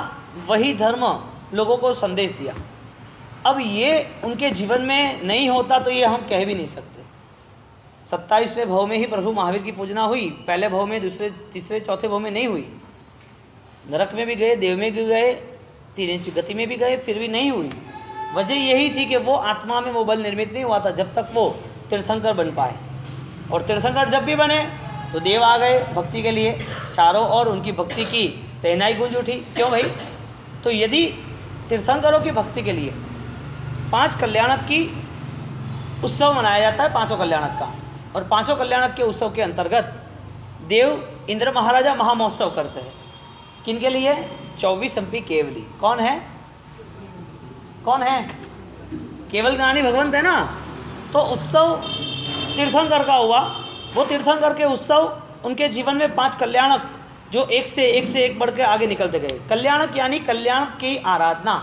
वही धर्म लोगों को संदेश दिया, अब ये उनके जीवन में नहीं होता तो ये हम कह भी नहीं सकते। 27वें भव में ही प्रभु महावीर की पूजना हुई, पहले भव में, दूसरे तीसरे चौथे भव में नहीं हुई। नरक में भी गए, देव में भी गए, 3 इंच गति में भी गए, फिर भी नहीं हुई। वजह यही थी कि वो आत्मा में वो बल निर्मित नहीं हुआ था जब तक वो तीर्थंकर बन पाए। और तीर्थंकर जब भी बने तो देव आ गए भक्ति के लिए, चारों ओर उनकी भक्ति की सेनाई गूंज उठी। क्यों भाई? तो यदि तीर्थंकरों की भक्ति के लिए 5 कल्याणक की उत्सव मनाया जाता है, 5 कल्याणक का, और 5 कल्याणक के उत्सव के अंतर्गत देव इंद्र महाराजा महामहोत्सव करते हैं। किनके लिए? 24 एमपी केवली। कौन है? कौन है? केवल ज्ञानी भगवंत है ना। तो उत्सव तीर्थंकर का हुआ। वो तीर्थंकर के उत्सव, उनके जीवन में 5 कल्याणक जो एक से एक बढ़ के आगे निकलते गए। कल्याणक यानी कल्याण की आराधना।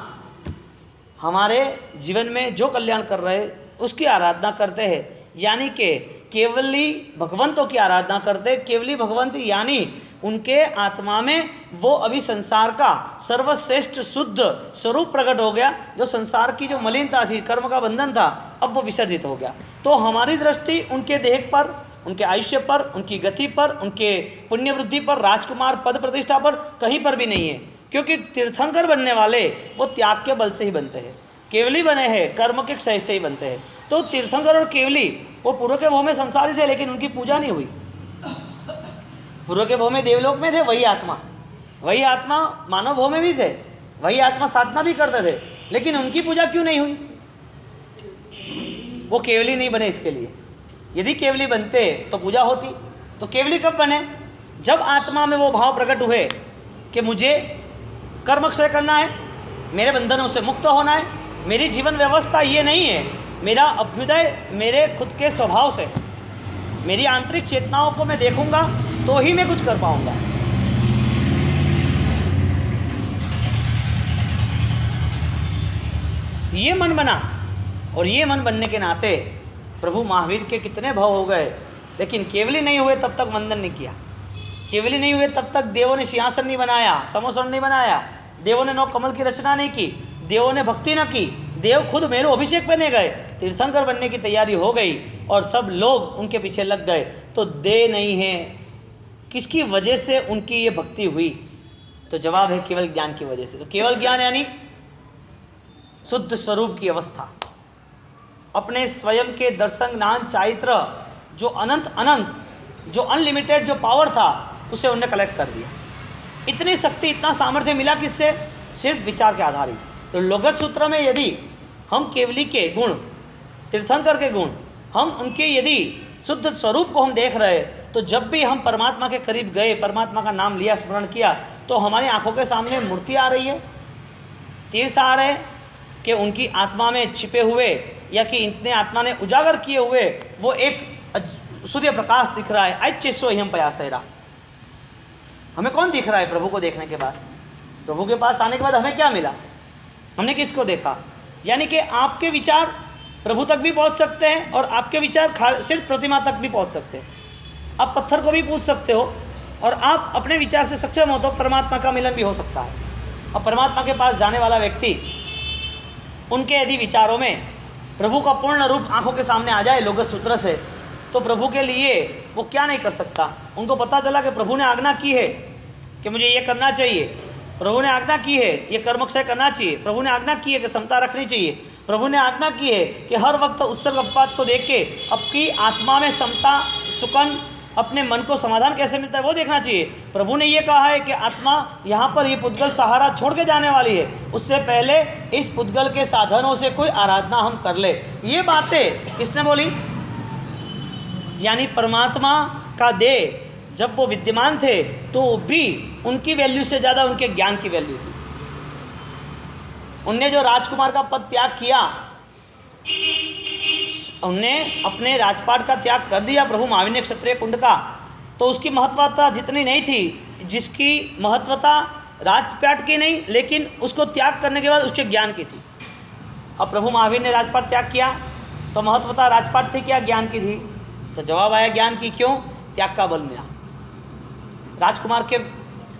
हमारे जीवन में जो कल्याण कर रहे उसकी आराधना करते हैं, यानी कि केवली भगवंतों की आराधना करते हैं। केवली भगवंत यानी उनके आत्मा में वो अभी संसार का सर्वश्रेष्ठ शुद्ध स्वरूप प्रकट हो गया। जो संसार की जो मलिनता थी, कर्म का बंधन था, अब वो विसर्जित हो गया। तो हमारी दृष्टि उनके देह पर, उनके आयुष्य पर, उनकी गति पर, उनके पुण्य वृद्धि पर, राजकुमार पद प्रतिष्ठा पर कहीं पर भी नहीं है, क्योंकि तीर्थंकर बनने वाले वो त्याग के बल से ही बनते हैं। केवली बने हैं कर्म के क्षय से ही बनते हैं। तो तीर्थंकर और केवली वो पूर्व के भव में संसारी थे, लेकिन उनकी पूजा नहीं हुई। पूर्व के भव में देवलोक में थे, वही आत्मा मानव भव में भी थे, वही आत्मा साधना भी करते थे, लेकिन उनकी पूजा क्यों नहीं हुई? वो केवली नहीं बने इसके लिए। यदि केवली बनते तो पूजा होती। तो केवली कब बने? जब आत्मा में वो भाव प्रकट हुए कि मुझे कर्म क्षय करना है, मेरे बंधनों से मुक्त होना है, मेरी जीवन व्यवस्था ये नहीं है, मेरा अभ्युदय मेरे खुद के स्वभाव से, मेरी आंतरिक चेतनाओं को मैं देखूंगा तो ही मैं कुछ कर पाऊंगा। ये मन बना, और ये मन बनने के नाते प्रभु महावीर के कितने भव हो गए, लेकिन केवली नहीं हुए तब तक वंदन नहीं किया। केवली नहीं हुए तब तक देवों ने सिंहासन नहीं बनाया, समोसन नहीं बनाया, देवों ने नौ कमल की रचना नहीं की, देवों ने भक्ति न की, देव खुद मेरू अभिषेक बनने गए, तीर्थंकर बनने की तैयारी हो गई और सब लोग उनके पीछे लग गए। तो दे नहीं है, किसकी वजह से उनकी ये भक्ति हुई? तो जवाब है केवल ज्ञान की वजह से। तो केवल ज्ञान यानी शुद्ध स्वरूप की अवस्था, अपने स्वयं के दर्शन ज्ञान चारित्र जो अनंत जो अनलिमिटेड जो पावर था उसे उन्होंने कलेक्ट कर दिया। इतनी शक्ति इतना सामर्थ्य मिला किससे? सिर्फ विचार के आधारित। तो लोगस सूत्र में यदि हम केवली के गुण, तीर्थंकर के गुण, हम उनके यदि शुद्ध स्वरूप को हम देख रहे, तो जब भी हम परमात्मा के करीब गए, परमात्मा का नाम लिया, स्मरण किया, तो हमारी आंखों के सामने मूर्ति आ रही है, तीर्थ आ रहे हैं कि उनकी आत्मा में छिपे हुए या कि इतने आत्मा ने उजागर किए हुए वो एक सूर्य प्रकाश दिख रहा है। ऐच्छेसो हम पयासैरा, हमें कौन दिख रहा है? प्रभु को देखने के बाद, प्रभु के पास आने के बाद हमें क्या मिला? हमने किसको देखा? यानी कि आपके विचार प्रभु तक भी पहुंच सकते हैं और आपके विचार सिर्फ प्रतिमा तक भी पहुंच सकते हैं। आप पत्थर को भी पूछ सकते हो और आप अपने विचार से सक्षम हो तो परमात्मा का मिलन भी हो सकता है। और परमात्मा के पास जाने वाला व्यक्ति, उनके यदि विचारों में प्रभु का पूर्ण रूप आंखों के सामने आ जाए लोगस सूत्र से, तो प्रभु के लिए वो क्या नहीं कर सकता। उनको पता चला कि प्रभु ने आज्ञा की है कि मुझे ये करना चाहिए, प्रभु ने आज्ञा की है ये कर्मक्षय करना चाहिए, प्रभु ने आज्ञा की है कि समता रखनी चाहिए, प्रभु ने आज्ञा की है कि हर वक्त उत्सर्ग अपवाद को देख के अपनी आत्मा में समता, सुकन, अपने मन को समाधान कैसे मिलता है वो देखना चाहिए। प्रभु ने ये कहा है कि आत्मा यहाँ पर ये पुद्गल सहारा छोड़ के जाने वाली है, उससे पहले इस पुद्गल के साधनों से कोई आराधना हम कर ले। ये बातें किसने बोली? यानी परमात्मा का देह जब वो विद्यमान थे तो भी उनकी वैल्यू से ज़्यादा उनके ज्ञान की वैल्यू थी। उनने जो राजकुमार का पद त्याग किया, उनने अपने राजपाट का त्याग कर दिया प्रभु महावीर ने क्षत्रिय कुंड का, तो उसकी महत्वता जितनी नहीं थी जिसकी महत्वता राजपाट की नहीं, लेकिन उसको त्याग करने के बाद उसके ज्ञान की थी। अब प्रभु महावीर ने राजपाट त्याग किया तो महत्वता राजपाट थी क्या ज्ञान की थी? तो जवाब आया ज्ञान की। क्यों? त्याग का बल मिला।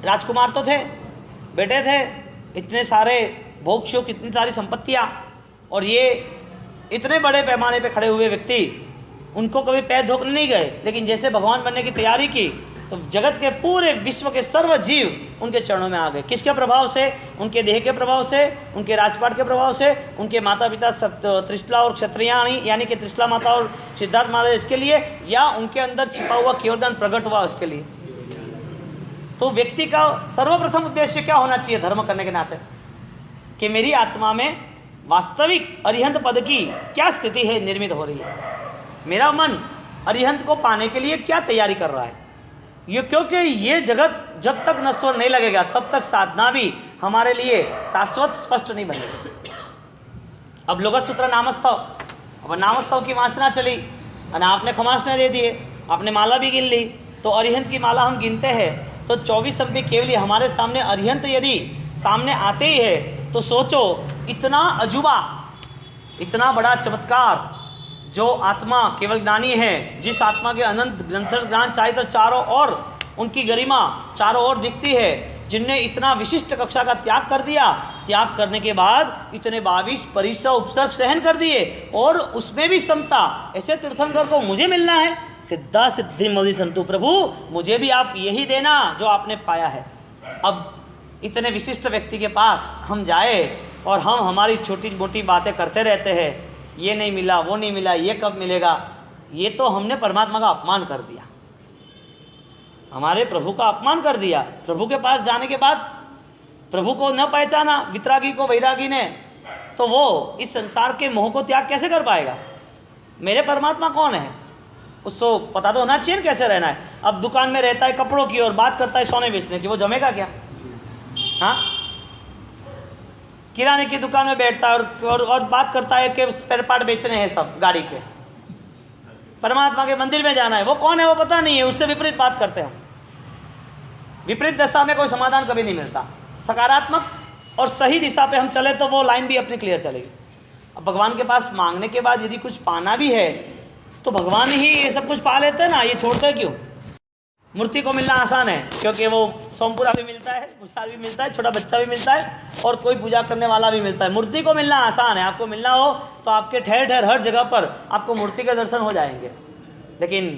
राजकुमार तो थे, बेटे थे, इतने सारे भोग शोक, इतनी सारी संपत्तियाँ, और ये इतने बड़े पैमाने पे खड़े हुए व्यक्ति, उनको कभी पैर धोकने नहीं गए, लेकिन जैसे भगवान बनने की तैयारी की तो जगत के पूरे विश्व के सर्व जीव उनके चरणों में आ गए। किसके प्रभाव से? उनके देह के प्रभाव से, उनके राजपाट के प्रभाव से, उनके माता पिता त्रिशला और क्षत्रियाणी यानी कि त्रिशला माता और सिद्धार्थ महाराज इसके लिए, या उनके अंदर छिपा हुआ केवलदान प्रकट हुआ उसके लिए। तो व्यक्ति का सर्वप्रथम उद्देश्य क्या होना चाहिए धर्म करने के नाते? कि मेरी आत्मा में वास्तविक अरिहंत पद की क्या स्थिति है, निर्मित हो रही है, मेरा मन अरिहंत को पाने के लिए क्या तैयारी कर रहा है। ये क्योंकि ये जगत जब तक नश्वर नहीं लगेगा तब तक साधना भी हमारे लिए शाश्वत स्पष्ट नहीं बनेगी। अब लोगस सूत्र नामस्तव, अब नामस्तव की वासना चली और आपने खमासने दे दिए, आपने माला भी गिन ली, तो अरिहंत की माला हम गिनते हैं तो 24 अव्य केवली हमारे सामने अरिहंत यदि सामने आते ही है तो सोचो इतना अजूबा, इतना बड़ा चमत्कार, जो आत्मा केवल ज्ञानी है, जिस आत्मा के अनंत ग्रंथर ज्ञान चारित्र चारों ओर उनकी गरिमा चारों ओर दिखती है, जिनने इतना विशिष्ट कक्षा का त्याग कर दिया, त्याग करने के बाद इतने 22 परिसर उपसर्ग सहन कर दिए और उसमें भी समता, ऐसे तीर्थंकर को मुझे मिलना है। सिद्धा सिद्धि मदि संतु प्रभु, मुझे भी आप यही देना जो आपने पाया है। अब इतने विशिष्ट व्यक्ति के पास हम जाए और हम हमारी छोटी मोटी बातें करते रहते हैं, ये नहीं मिला, वो नहीं मिला, ये कब मिलेगा, ये तो हमने परमात्मा का अपमान कर दिया, हमारे प्रभु का अपमान कर दिया। प्रभु के पास जाने के बाद प्रभु को न पहचाना वितरागी को, वैरागी ने, तो वो इस संसार के मोह को त्याग कैसे कर पाएगा? मेरे परमात्मा कौन है उसको पता तो होना चाहिए कैसे रहना है। अब दुकान में रहता है कपड़ों की और बात करता है सोने बेचने की, वो जमेगा क्या? हाँ, किराने की दुकान में बैठता है और बात करता है कि स्पेयर पार्ट बेचने हैं सब गाड़ी के। परमात्मा के मंदिर में जाना है, वो कौन है वो पता नहीं है, उससे विपरीत बात करते हैं। विपरीत दिशा में कोई समाधान कभी नहीं मिलता। सकारात्मक और सही दिशा पे हम चले तो वो लाइन भी अपनी क्लियर चलेगी। अब भगवान के पास मांगने के बाद यदि कुछ पाना भी है तो भगवान ही ये सब कुछ पा लेते हैं ना, ये छोड़ते क्यों? मूर्ति को मिलना आसान है क्योंकि वो सोमपुरा भी मिलता है, पुष्कार भी मिलता है, छोटा बच्चा भी मिलता है और कोई पूजा करने वाला भी मिलता है। मूर्ति को मिलना आसान है, आपको मिलना हो तो आपके ठहर ठहर हर जगह पर आपको मूर्ति के दर्शन हो जाएंगे। लेकिन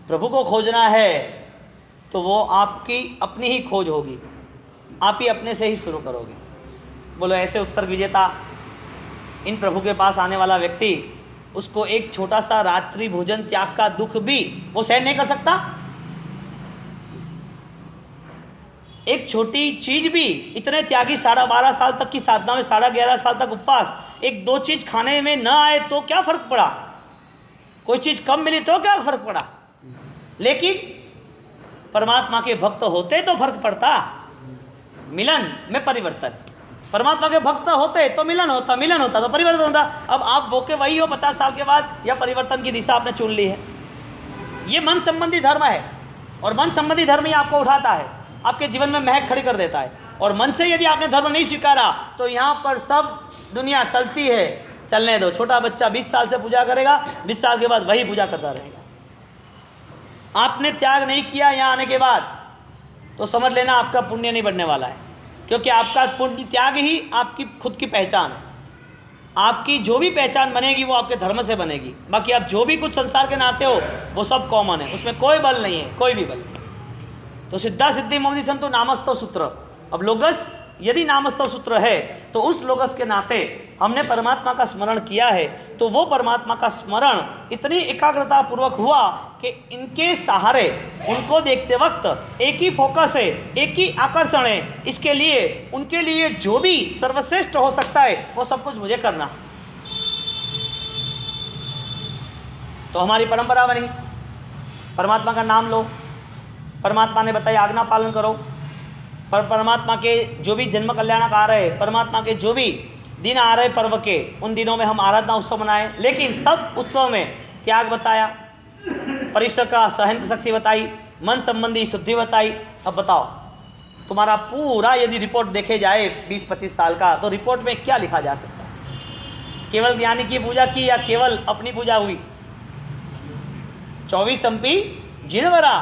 प्रभु को खोजना है तो वो आपकी अपनी ही खोज होगी, आप ही अपने से ही शुरू करोगे। बोलो ऐसे उपसर्ग विजेता इन प्रभु के पास आने वाला व्यक्ति, उसको एक छोटा सा रात्रि भोजन त्याग का दुख भी वो सहन नहीं कर सकता। एक छोटी चीज भी, इतने त्यागी 12.5 साल तक की साधना में 11.5 साल तक उपवास, एक दो चीज खाने में न आए तो क्या फर्क पड़ा? कोई चीज कम मिली तो क्या फर्क पड़ा? लेकिन परमात्मा के भक्त होते तो फर्क पड़ता, मिलन में परिवर्तन। परमात्मा के भक्त होते तो मिलन होता, मिलन होता तो परिवर्तन होता। अब आप बोके वही हो 50 साल के बाद, या परिवर्तन की दिशा आपने चुन ली है। ये मन संबंधी धर्म है और मन संबंधी धर्म ही आपको उठाता है, आपके जीवन में महक खड़ी कर देता है। और मन से यदि आपने धर्म नहीं स्वीकारा तो यहाँ पर सब दुनिया चलती है, चलने दो। छोटा बच्चा 20 साल से पूजा करेगा, 20 साल के बाद वही पूजा करता रहेगा। आपने त्याग नहीं किया यहाँ आने के बाद तो समझ लेना आपका पुण्य नहीं बढ़ने वाला है, क्योंकि आपका पुण्य त्याग ही आपकी खुद की पहचान है। आपकी जो भी पहचान बनेगी वो आपके धर्म से बनेगी। बाकी आप जो भी कुछ संसार के नाते हो वो सब कॉमन है, उसमें कोई बल नहीं है, कोई भी बल नहीं। तो सिद्धा सिद्धि मोदी संतु नामस्तव सूत्र। अब लोगस यदि नामस्तव सूत्र है तो उस लोगस के नाते हमने परमात्मा का स्मरण किया है, तो वो परमात्मा का स्मरण इतनी एकाग्रता पूर्वक हुआ कि इनके सहारे उनको देखते वक्त एक ही फोकस है, एक ही आकर्षण है। इसके लिए उनके लिए जो भी सर्वश्रेष्ठ हो सकता है वो सब कुछ मुझे करना। तो हमारी परंपरा बनी, परमात्मा का नाम लो, परमात्मा ने बताया आज्ञा पालन करो, पर परमात्मा के जो भी जन्म कल्याणक आ रहे, परमात्मा के जो भी दिन आ रहे पर्व के, उन दिनों में हम आराधना उत्सव मनाएं। लेकिन सब उत्सव में त्याग बताया, परिश्रम का सहन शक्ति बताई, मन संबंधी शुद्धि बताई। अब बताओ तुम्हारा पूरा यदि रिपोर्ट देखे जाए 20-25 साल का, तो रिपोर्ट में क्या लिखा जा सकता है? केवल ज्ञानी की पूजा की या केवल अपनी पूजा हुई? 24 संपी जिनवरा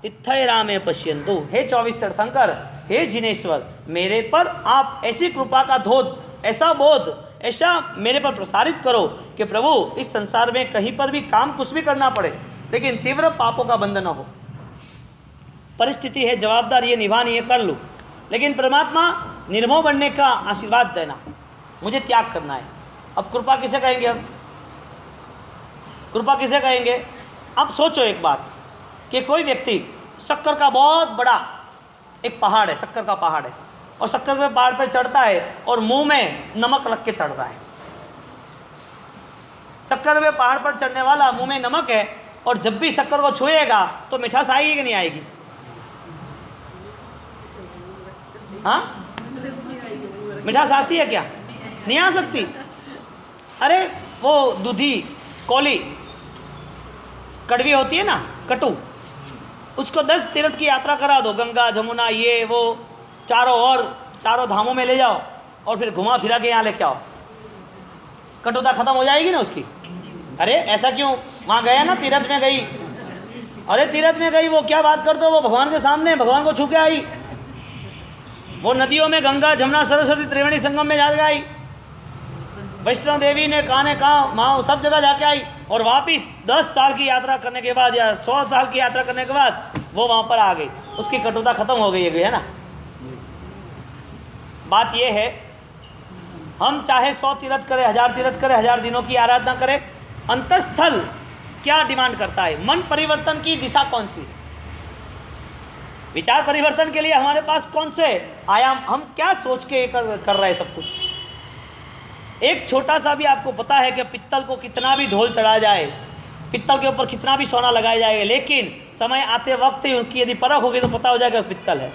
इत्थय रामे पश्यन्तु। हे 24 तीर्थंकर, हे जिनेश्वर, मेरे पर आप ऐसी कृपा का धोध, ऐसा बोध, ऐसा मेरे पर प्रसारित करो कि प्रभु इस संसार में कहीं पर भी काम कुछ भी करना पड़े लेकिन तीव्र पापों का बंधन न हो। परिस्थिति है, जवाबदारी है, निभानी है, कर लूँ। लेकिन परमात्मा निर्मोह बनने का आशीर्वाद देना, मुझे त्याग करना है। अब कृपा किसे कहेंगे? अब कृपा किसे कहेंगे? अब सोचो एक बात कि कोई व्यक्ति शक्कर का बहुत बड़ा एक पहाड़ है, शक्कर का पहाड़ है, और शक्कर के पहाड़ पर चढ़ता है और मुंह में नमक लग के चढ़ रहा है। शक्कर के पहाड़ पर चढ़ने वाला मुंह में नमक है, और जब भी शक्कर को छुएगा तो मिठास आएगी कि नहीं आएगी? हाँ, मिठास आती है क्या? नहीं आ सकती। अरे वो दूधी कौली कड़वी होती है ना, कटु, उसको 10 तीर्थ की यात्रा करा दो, गंगा जमुना ये वो चारों धामों में ले जाओ और फिर घुमा फिरा के यहाँ लेके आओ, कटुता खत्म हो जाएगी ना उसकी। अरे ऐसा क्यों? वहाँ गया ना, तीर्थ में गई, अरे तीर्थ में गई, वो क्या बात करते हो, वो भगवान के सामने भगवान को छू के आई। वो नदियों में गंगा जमुना सरस्वती त्रिवेणी संगम में जा आई, वैष्णो देवी ने कहा माँ सब जगह जाके आई, और वापिस 10 साल की यात्रा करने के बाद या 100 साल की यात्रा करने के बाद वो वहाँ पर आ गई, उसकी कटुता खत्म हो गई है ना। बात ये है, हम चाहे 100 तीर्थ करें, 1000 तीर्थ करें, 1000 दिनों की आराधना करें, अंतस्थल क्या डिमांड करता है? मन परिवर्तन की दिशा कौन सी? विचार परिवर्तन के लिए हमारे पास कौन से आयाम, हम क्या सोच के कर रहे हैं सब कुछ? एक छोटा सा भी आपको पता है कि पित्तल को कितना भी ढोल चढ़ा जाए, पित्तल के ऊपर कितना भी सोना लगाया जाएगा, लेकिन समय आते वक्त ही उनकी यदि परख होगी तो पता हो जाएगा पित्तल है।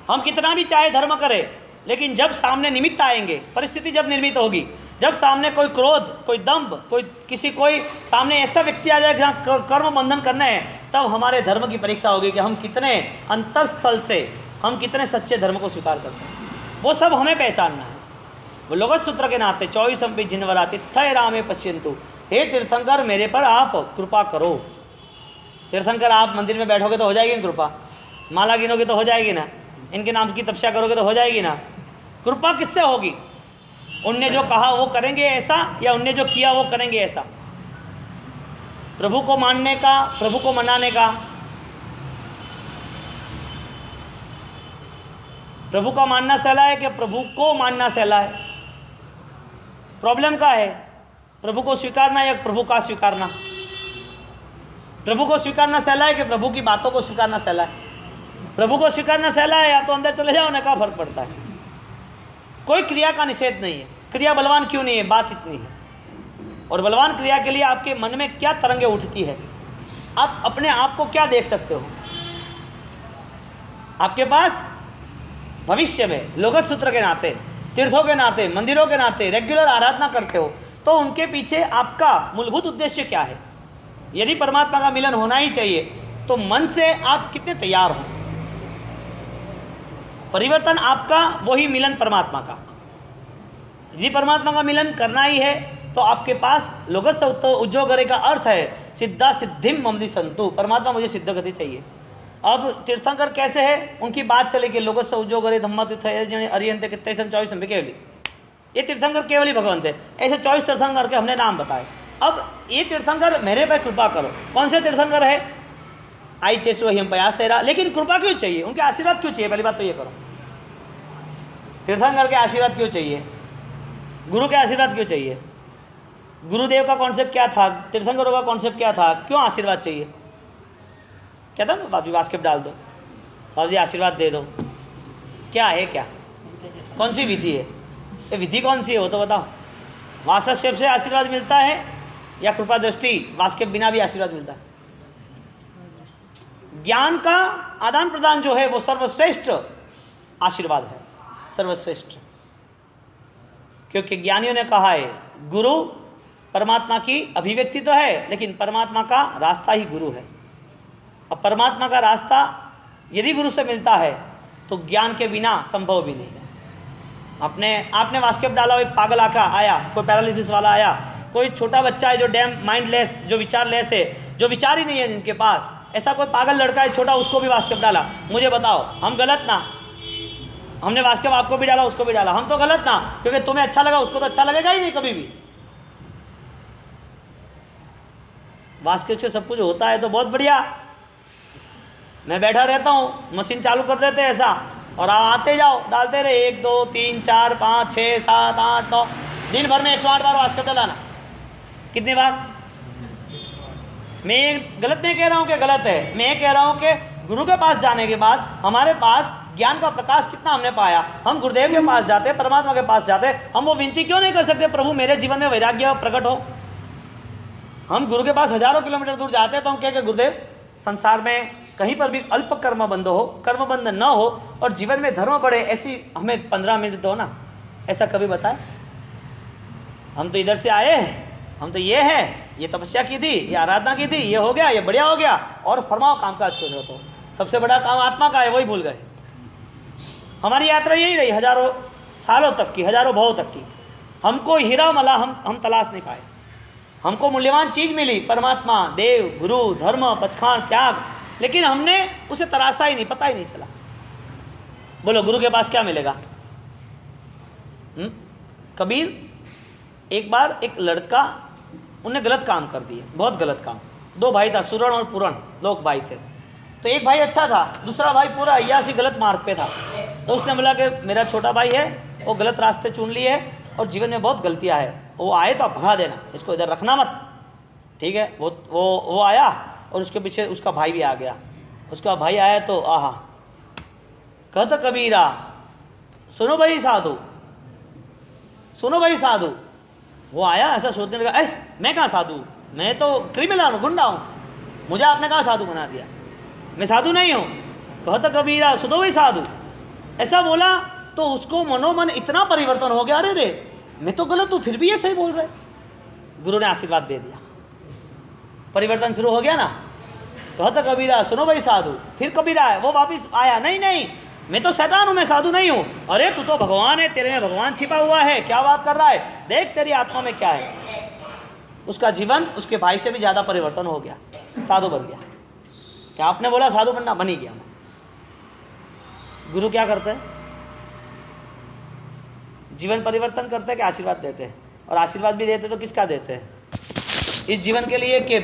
हम कितना भी चाहे धर्म करें, लेकिन जब सामने निमित्त आएंगे, परिस्थिति जब निर्मित होगी, जब सामने कोई क्रोध, कोई दंभ, कोई सामने ऐसा व्यक्ति आ जाए जहाँ कर्म बंधन करना है, तब हमारे धर्म की परीक्षा होगी कि हम कितने अंतरस्थल से, हम कितने सच्चे धर्म को स्वीकार करते हैं। वो सब हमें पहचानना है। वो लोगस सूत्र के नाते 24 जिनवरा तिथय रामे पश्यन्तु, हे तीर्थंकर मेरे पर आप कृपा करो। तीर्थंकर आप मंदिर में बैठोगे तो हो जाएगी ना कृपा, माला गिनोगे तो हो जाएगी ना, इनके नाम की तपस्या करोगे तो हो जाएगी ना। कृपा किससे होगी? उनने जो कहा वो करेंगे ऐसा, या उनने जो किया वो करेंगे ऐसा? प्रभु को मानने का, प्रभु को मनाने का। प्रभु का मानना सहला है कि प्रभु को मानना सहला है? प्रॉब्लम का है? प्रभु को स्वीकारना या प्रभु का स्वीकारना? प्रभु को स्वीकारना सहला है कि प्रभु की बातों को स्वीकारना सहला है? प्रभु को स्वीकारना सहला है, या तो अंदर चले जाओ ना, क्या फर्क पड़ता है? कोई क्रिया का निषेध नहीं है। क्रिया बलवान क्यों नहीं है? बात इतनी है। और बलवान क्रिया के लिए आपके मन में क्या तरंगे उठती है? आप अपने आप को क्या देख सकते हो? आपके पास भविष्य में लोगत सूत्र के नाते, तीर्थों के नाते, मंदिरों के नाते रेगुलर आराधना करते हो, तो उनके पीछे आपका मूलभूत उद्देश्य क्या है? यदि परमात्मा का मिलन होना ही चाहिए तो मन से आप कितने तैयार हो? परिवर्तन आपका वही मिलन परमात्मा का। यदि परमात्मा का मिलन करना ही है तो आपके पास लोगत से उज्जोगरे का अर्थ है सिद्धा सिद्धिम ममदी संतु, परमात्मा मुझे सिद्ध गति चाहिए। अब तीर्थंकर कैसे है? उनकी बात चले कि लोगत से उज्जोगरे धम्मा तीर्थ अरियंत कितने 24 केवली, ये तीर्थंकर केवली भगवंत है। ऐसे 24 तीर्थंकर के हमने नाम बताए। अब ये तीर्थंकर मेरे पे कृपा करो, कौन से तीर्थंकर है? आई चेसु हम प्रयास से रहा। लेकिन कृपा क्यों चाहिए? उनके आशीर्वाद क्यों चाहिए? पहली बात तो ये करो, तीर्थंकर के आशीर्वाद क्यों चाहिए? गुरु के आशीर्वाद क्यों चाहिए? गुरुदेव का कॉन्सेप्ट क्या था? तीर्थंकरों का कॉन्सेप्ट क्या था? क्यों आशीर्वाद चाहिए? कहता ना बाबू वास्केप डाल दो, बाबू जी आशीर्वाद दे दो। क्या है? क्या कौन सी विधि है? ये विधि कौन सी है वो तो बताओ। वासक्षेप से आशीर्वाद मिलता है या कृपा दृष्टि वास्केप बिना भी आशीर्वाद मिलता है? ज्ञान का आदान प्रदान जो है वो सर्वश्रेष्ठ आशीर्वाद है, सर्वश्रेष्ठ। क्योंकि ज्ञानियों ने कहा है गुरु परमात्मा की अभिव्यक्ति तो है, लेकिन परमात्मा का रास्ता ही गुरु है। अब परमात्मा का रास्ता यदि गुरु से मिलता है तो ज्ञान के बिना संभव भी नहीं है। आपने वास्केप डाला, एक पागल आका आया, कोई पैरालिसिस वाला आया, कोई छोटा बच्चा है जो डैम माइंडलेस, जो विचारलेस है, जो विचार ही नहीं है जिनके पास, ऐसा कोई पागल लड़का है छोटा, उसको भी वास्केप डाला। मुझे बताओ हम गलत ना? हमने वास्केप आपको भी डाला, उसको भी डाला, हम तो गलत ना? क्योंकि तुम्हें अच्छा लगा, उसको तो अच्छा लगेगा ही नहीं कभी भी। वास्केप से सब कुछ होता है तो बहुत बढ़िया। मैं बैठा रहता हूँ, मशीन चालू कर देते ऐसा, और आप आते जाओ, डालते रहे 1 2 3 4 5 6 7 8 9, दिन भर में 108 बार वास्केप डालाना। कितनी बार? मैं गलत नहीं कह रहा हूँ कि गलत है, मैं कह रहा हूँ कि गुरु के पास जाने के बाद हमारे पास ज्ञान का प्रकाश कितना हमने पाया। हम गुरुदेव के पास जाते, परमात्मा के पास जाते, हम वो विनती क्यों नहीं कर सकते प्रभु मेरे जीवन में वैराग्य प्रकट हो? हम गुरु के पास हजारों किलोमीटर दूर जाते हैं तो हम कह गुरुदेव संसार में कहीं पर भी अल्प कर्म बंद हो, कर्म बंद न हो और जीवन में धर्म बढ़े, ऐसी हमें 15 मिनट दो ना। ऐसा कभी बताए? हम तो इधर से आए हैं, हम तो ये है, ये तपस्या की थी, ये आराधना की थी, ये हो गया, ये बढ़िया हो गया, और फरमाओ कामकाज को जो तो सबसे बड़ा काम आत्मा का है, वही भूल गए। हमारी यात्रा यही रही हजारों सालों तक की, हजारों भाव तक की। हमको हीरा मला हम तलाश नहीं पाए। हमको मूल्यवान चीज मिली, परमात्मा, देव, गुरु, धर्म, पचखान, त्याग, लेकिन हमने उसे तराशा ही नहीं, पता ही नहीं चला। बोलो गुरु के पास क्या मिलेगा? कबीर एक बार एक लड़का, उन्हें गलत काम कर दिए, बहुत गलत काम। 2 भाई था, सुरण और पुरण, 2 भाई थे। तो एक भाई अच्छा था, दूसरा भाई पूरा अय्यासी गलत मार्ग पे था। तो उसने बोला कि मेरा छोटा भाई है, वो गलत रास्ते चुन लिए है और जीवन में बहुत गलतियां है, वो आए तो आप भगा देना, इसको इधर रखना मत, ठीक है? वो आया और उसके पीछे उसका भाई भी आ गया। उसका भाई आया तो आहा, कहता कबीरा सुनो भाई साधु, सुनो भाई साधु। वो आया ऐसा सोचने लगा, मैं कहाँ साधु, मैं तो क्रिमिनल हूँ, गुंडा हूँ, मुझे आपने कहाँ साधु बना दिया, मैं साधु नहीं हूँ। कहता कबीरा सुनो भाई साधु। ऐसा बोला तो उसको मनोमन इतना परिवर्तन हो गया, अरे रे मैं तो गलत हूँ फिर भी ये सही बोल रहे। गुरु ने आशीर्वाद दे दिया, परिवर्तन शुरू हो गया ना। कहता कबीरा सुनो भाई साधु। फिर कबीरा है, वो वापिस आया, नहीं नहीं मैं तो शैतान हूँ, मैं साधु नहीं हूँ। अरे तू तो भगवान है, तेरे में भगवान छिपा हुआ है, क्या बात कर रहा है, देख तेरी आत्मा में क्या है। उसका जीवन उसके भाई से भी ज़्यादा परिवर्तन हो गया, साधु बन गया। क्या आपने बोला साधु बनना, बन ही गया। गुरु क्या करते हैं? जीवन परिवर्तन करते हैं कि आशीर्वाद देते हैं? और आशीर्वाद भी देते तो किसका देते हैं? इस जीवन के लिए के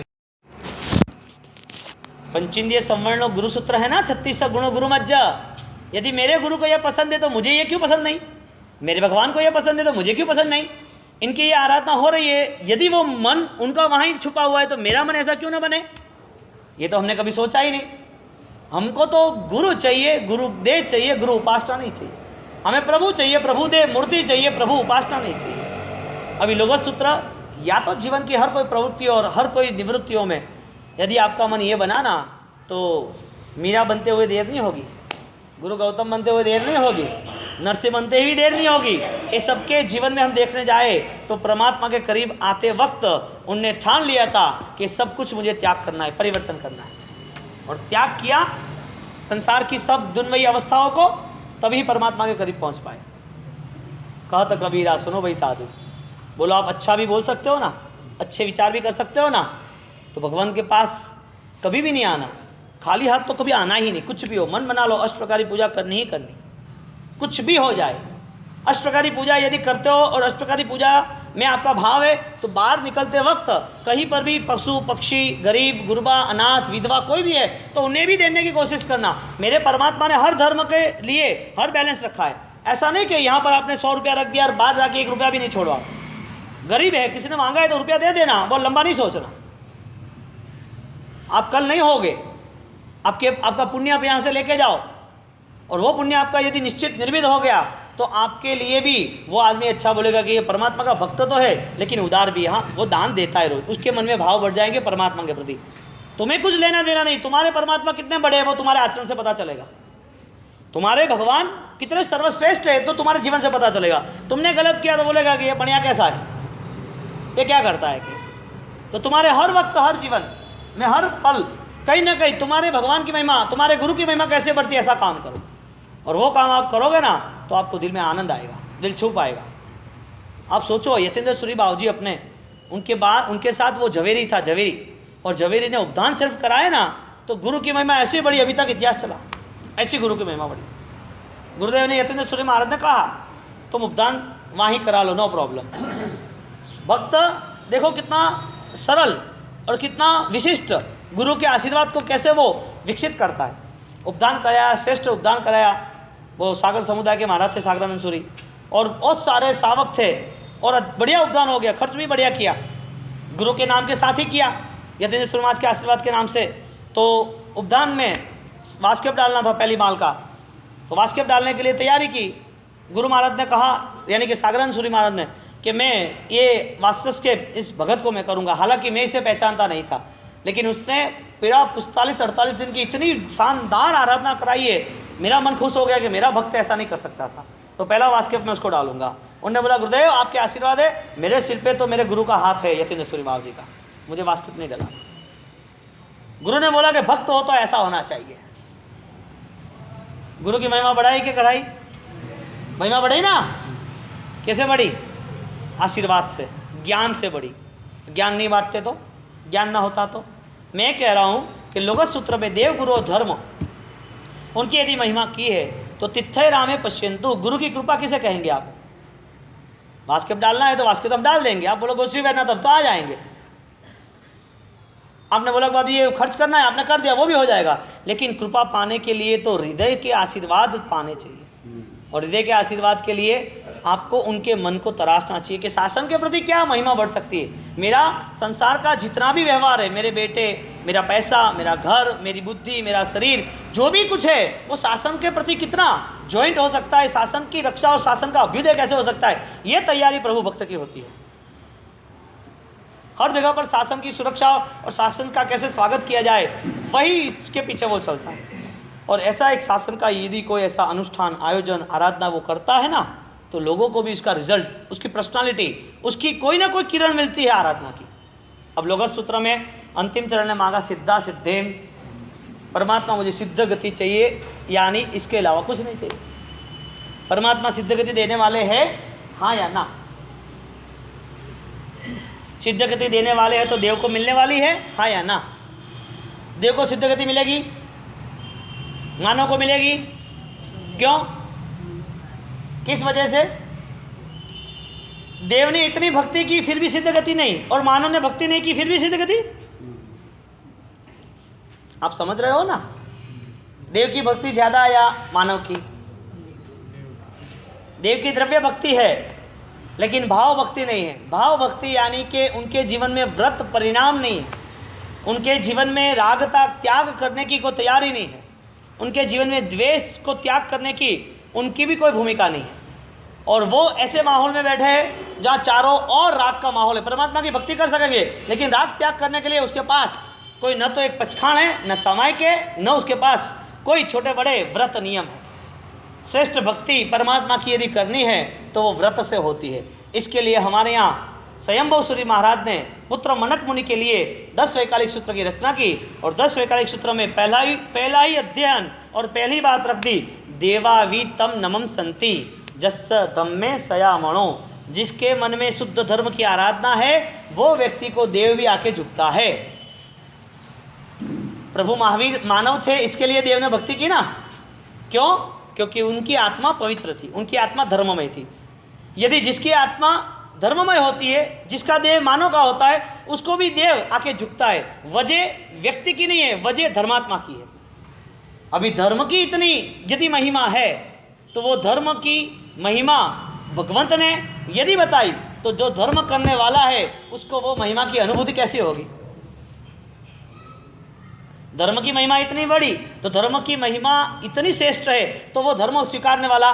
पंचेंद्रिय संवर्ण गुरु सूत्र है ना, 36 गुण गुरु मज्जा। यदि मेरे गुरु को यह पसंद है तो मुझे ये क्यों पसंद नहीं? मेरे भगवान को यह पसंद है तो मुझे क्यों पसंद नहीं? इनकी ये आराधना हो रही है, यदि वो मन उनका वहाँ ही छुपा हुआ है तो मेरा मन ऐसा क्यों ना बने? ये तो हमने कभी सोचा ही नहीं। हमको तो गुरु चाहिए, गुरुदेव चाहिए, गुरु उपासना नहीं चाहिए। हमें प्रभु चाहिए, प्रभुदेव मूर्ति चाहिए, प्रभु उपासना नहीं चाहिए। अभी लोगों सूत्र या तो जीवन की हर कोई प्रवृत्ति और हर कोई निवृत्तियों में यदि आपका मन ये बना ना, तो मीरा बनते हुए देर नहीं होगी, गुरु गौतम बनते हुए देर नहीं होगी, नरसिंह बनते हुए देर नहीं होगी। ये सबके जीवन में हम देखने जाए तो परमात्मा के करीब आते वक्त उनने ठान लिया था कि सब कुछ मुझे त्याग करना है, परिवर्तन करना है, और त्याग किया संसार की सब दुन्मयी अवस्थाओं को, तभी परमात्मा के करीब पहुंच पाए। कहत कबीरा सुनो भाई साधु। बोलो आप अच्छा भी बोल सकते हो ना, अच्छे विचार भी कर सकते हो ना, तो भगवान के पास कभी भी नहीं आना, खाली हाथ तो कभी आना ही नहीं। कुछ भी हो, मन बना लो अष्टप्रकारी पूजा करनी ही करनी, कुछ भी हो जाए। अष्टप्रकारी पूजा यदि करते हो और अष्टप्रकारी पूजा में आपका भाव है तो बाहर निकलते वक्त कहीं पर भी पशु पक्षी, गरीब गुरबा, अनाथ, विधवा कोई भी है तो उन्हें भी देने की कोशिश करना। मेरे परमात्मा ने हर धर्म के लिए हर बैलेंस रखा है। ऐसा नहीं कि यहाँ पर आपने 100 रुपया रख दिया और बाहर जाके 1 रुपया भी नहीं छोड़वा। गरीब है, किसी ने मांगा है तो रुपया दे देना, बहुत लंबा नहीं सोचना। आप कल नहीं होगे, आपका पुण्य आप यहाँ से लेके जाओ, और वो पुण्य आपका यदि निश्चित निर्मित हो गया तो आपके लिए भी वो आदमी अच्छा बोलेगा कि ये परमात्मा का भक्त तो है लेकिन उदार भी, हाँ वो दान देता है रोज, उसके मन में भाव बढ़ जाएंगे परमात्मा के प्रति। तुम्हें कुछ लेना देना नहीं, तुम्हारे परमात्मा कितने बड़े हैं वो तुम्हारे आचरण से पता चलेगा। तुम्हारे भगवान कितने सर्वश्रेष्ठ है तो तुम्हारे जीवन से पता चलेगा। तुमने गलत किया तो बोलेगा कि ये बढ़िया कैसा है, ये क्या करता है। तो तुम्हारे हर वक्त हर जीवन में हर पल कहीं ना कहीं तुम्हारे भगवान की महिमा, तुम्हारे गुरु की महिमा कैसे बढ़ती है, ऐसा काम करो। और वो काम आप करोगे ना तो आपको दिल में आनंद आएगा, दिल छू पाएगा। आप सोचो यतीन्द्र सूरी बाबूजी अपने, उनके बाद उनके साथ वो झवेरी था, झवेरी, और झवेरी ने उपदान सिर्फ कराए ना तो गुरु की महिमा ऐसी बड़ी, अभी तक इतिहास चला, ऐसी गुरु की महिमा बड़ी। गुरुदेव ने यतीन्द्र सूरी महाराज ने कहा तुम उपदान वहाँ ही करा लो, नो प्रॉब्लम। भक्त देखो कितना सरल और कितना विशिष्ट, गुरु के आशीर्वाद को कैसे वो विकसित करता है। उपदान कराया, श्रेष्ठ उपदान कराया। वो सागर समुदाय के महाराज थे सागरानंद सूरी, और बहुत सारे सावक थे, और बढ़िया उपदान हो गया, खर्च भी बढ़िया किया, गुरु के नाम के साथ ही किया, यतीन्द्र सूरी महाराज के आशीर्वाद के नाम से। तो उपदान में वास्केप डालना था पहली माल का, तो वास्केप डालने के लिए तैयारी की। गुरु महाराज ने कहा, यानी कि सागरानंद सूरी महाराज ने, कि मैं ये वास्तस्केप इस भगत को मैं करूँगा। हालांकि मैं इसे पहचानता नहीं था, लेकिन उसने पूरा 45-48 दिन की इतनी शानदार आराधना कराई है, मेरा मन खुश हो गया कि मेरा भक्त ऐसा नहीं कर सकता था, तो पहला वास्केप मैं उसको डालूंगा। उन्होंने बोला गुरुदेव आपके आशीर्वाद है, मेरे सिर पे तो मेरे गुरु का हाथ है, यतीन्द्र सूरी महाराज जी का, मुझे वास्केप नहीं डाला। गुरु ने बोला कि भक्त हो तो ऐसा होना चाहिए। गुरु की महिमा बढ़ाई कि कढ़ाई? महिमा बढ़ी ना। कैसे बढ़ी? आशीर्वाद से, ज्ञान से बढ़ी। ज्ञान नहीं बांटते तो, ज्ञान ना होता तो। मैं कह रहा हूँ कि लोगत सूत्र में देव गुरु धर्म उनकी यदि महिमा की है तो तिथय रामे पश्यंतु, गुरु की कृपा किसे कहेंगे आप? वास्केप डालना है तो वास्केप हम डाल देंगे, आप बोलो गोश्री बैठना तब तो आ जाएंगे। आपने बोला बाबी ये खर्च करना है, आपने कर दिया, वो भी हो जाएगा। लेकिन कृपा पाने के लिए तो हृदय के आशीर्वाद पाने चाहिए, और हृदय के आशीर्वाद के लिए आपको उनके मन को तराशना चाहिए कि शासन के प्रति क्या महिमा बढ़ सकती है। मेरा संसार का जितना भी व्यवहार है, मेरे बेटे, मेरा पैसा, मेरा घर, मेरी बुद्धि, मेरा शरीर, जो भी कुछ है वो शासन के प्रति कितना ज्वाइंट हो सकता है, शासन की रक्षा और शासन का अभ्युदय कैसे हो सकता है, ये तैयारी प्रभु भक्त की होती है। हर जगह पर शासन की सुरक्षा और शासन का कैसे स्वागत किया जाए, वही इसके पीछे वो चलता है। और ऐसा एक शासन का यदि कोई ऐसा अनुष्ठान, आयोजन, आराधना वो करता है ना, तो लोगों को भी उसका रिजल्ट, उसकी पर्सनालिटी, उसकी कोई ना कोई किरण मिलती है आराधना की। अब लोगत सूत्र में अंतिम चरण ने मांगा सिद्धा सिद्धेम, परमात्मा मुझे सिद्ध गति चाहिए, यानी इसके अलावा कुछ नहीं चाहिए। परमात्मा सिद्ध गति देने वाले हैं, हाँ या ना? सिद्ध गति देने वाले हैं तो देव को मिलने वाली है, हाँ या ना? देव को सिद्ध गति मिलेगी, मानव को मिलेगी। क्यों? किस वजह से? देव ने इतनी भक्ति की फिर भी सिद्ध गति नहीं, और मानव ने भक्ति नहीं की फिर भी सिद्ध गति। आप समझ रहे हो ना? देव की भक्ति ज्यादा या मानव की? देव की द्रव्य भक्ति है लेकिन भाव भक्ति नहीं है। भाव भक्ति यानी कि उनके जीवन में व्रत परिणाम नहीं है, उनके जीवन में रागता त्याग करने की कोई तैयारी नहीं है, उनके जीवन में द्वेष को त्याग करने की उनकी भी कोई भूमिका नहीं है, और वो ऐसे माहौल में बैठे हैं जहाँ चारों ओर राग का माहौल है। परमात्मा की भक्ति कर सकेंगे लेकिन राग त्याग करने के लिए उसके पास कोई न तो एक पचखान है, न सामायिक है, न उसके पास कोई छोटे बड़े व्रत नियम है। श्रेष्ठ भक्ति परमात्मा की यदि करनी है तो वो व्रत से होती है। इसके लिए हमारे यहाँ स्वयंभू सूर्य महाराज ने पुत्र मनक मुनि के लिए 10 वैकालिक सूत्र की रचना की, और 10 वैकालिक सूत्र में पहला ही अध्ययन और पहली बात रख दी, देवावी तम नमम संति जस्स धम्मे सयामणो। जिसके मन में शुद्ध धर्म की आराधना है वो व्यक्ति को देव भी आके झुकता है। प्रभु महावीर मानव थे, इसके लिए देव ने भक्ति की ना। क्यों? क्योंकि उनकी आत्मा पवित्र थी, उनकी आत्मा धर्ममय थी। यदि जिसकी आत्मा धर्ममय होती है, जिसका देह मानव का होता है, उसको भी देव आके झुकता है। वजह व्यक्ति की नहीं है, वजह धर्मात्मा की है। अभी धर्म की इतनी यदि महिमा है तो वो धर्म की महिमा भगवंत ने यदि बताई तो जो धर्म करने वाला है उसको वो महिमा की अनुभूति कैसी होगी? धर्म की महिमा इतनी बड़ी तो धर्म की महिमा इतनी श्रेष्ठ है तो वो धर्म स्वीकारने वाला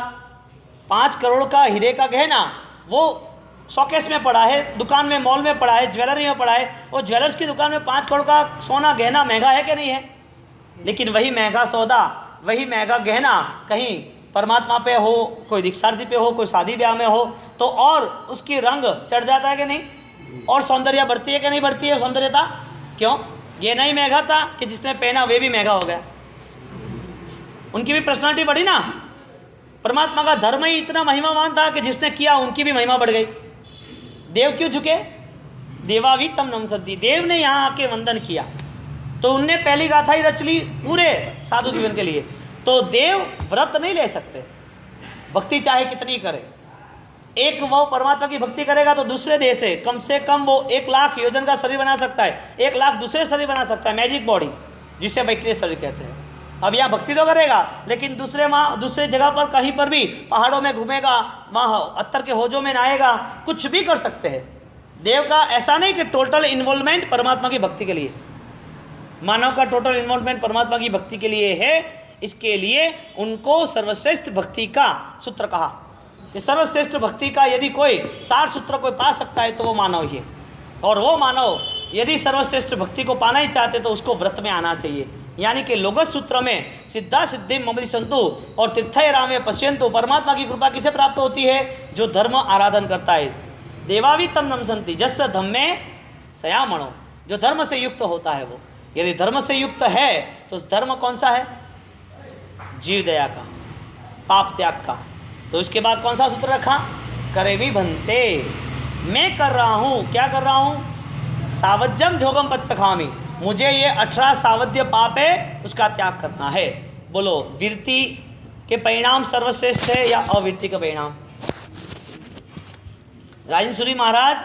5 करोड़ का हीरे का गहना वो शोकेस में पड़ा है, दुकान में, मॉल में पड़ा है, ज्वेलरी में पड़ा है। वो ज्वेलर्स की दुकान में 5 करोड़ का सोना गहना महंगा है कि नहीं है? लेकिन वही महंगा सौदा, वही महंगा गहना कहीं परमात्मा पे हो, कोई दीक्षार्थी पे हो, कोई शादी ब्याह में हो तो और उसकी रंग चढ़ जाता है कि नहीं? और सौंदर्य बढ़ती है कि नहीं बढ़ती है सौंदर्यता? क्यों? ये नहीं महंगा था कि जिसने पहना वे भी महंगा हो गया, उनकी भी पर्सनालिटी बढ़ी ना। परमात्मा का धर्म ही इतना महिमावान था कि जिसने किया उनकी भी महिमा बढ़ गई। देव क्यों झुके? देवावी तम नमसद्दी। देव ने यहाँ आके वंदन किया तो उनने पहली गाथा ही रच ली पूरे साधु जीवन के लिए। तो देव व्रत नहीं ले सकते, भक्ति चाहे कितनी करे। एक वो परमात्मा की भक्ति करेगा तो दूसरे देह से कम वो 1 लाख योजन का शरीर बना सकता है, 1 लाख दूसरे शरीर बना सकता है, मैजिक बॉडी जिसे वैक्रिय शरीर कहते हैं। अब यहाँ भक्ति तो करेगा लेकिन दूसरे जगह पर कहीं पर भी पहाड़ों में घूमेगा, वहाँ अत्तर के होजों में नहाएगा, कुछ भी कर सकते हैं। देव का ऐसा नहीं कि टोटल इन्वॉल्वमेंट परमात्मा की भक्ति के लिए, मानव का टोटल इन्वॉल्वमेंट परमात्मा की भक्ति के लिए है। इसके लिए उनको सर्वश्रेष्ठ भक्ति का सूत्र कहा। कि सर्वश्रेष्ठ भक्ति का यदि कोई सार सूत्र कोई पा सकता है तो वो मानव ही है। और वो मानव यदि सर्वश्रेष्ठ भक्ति को पाना ही चाहते तो उसको व्रत में आना चाहिए। यानी कि लोगस सूत्र में सिद्धा सिद्धि ममि संतु और तीर्थय रामे पश्यंतु, परमात्मा की कृपा किसे प्राप्त होती है? जो धर्म आराधन करता है। देवावी तम नमसंति जस्स धम्मे सयामणो, जो धर्म से युक्त होता है वो। यदि धर्म से युक्त है तो धर्म कौन सा है? जीव दया का, पाप त्याग का। तो इसके बाद कौन सा सूत्र रखा? करे भी बनते, मैं कर रहा हूँ, क्या कर रहा हूँ? सावज्यम झोगम पत्सखामी, मुझे ये 18 सावध्य पाप है उसका त्याग करना है। बोलो, वीरति के परिणाम सर्वश्रेष्ठ है या अवीरति का परिणाम? राजन सूरी महाराज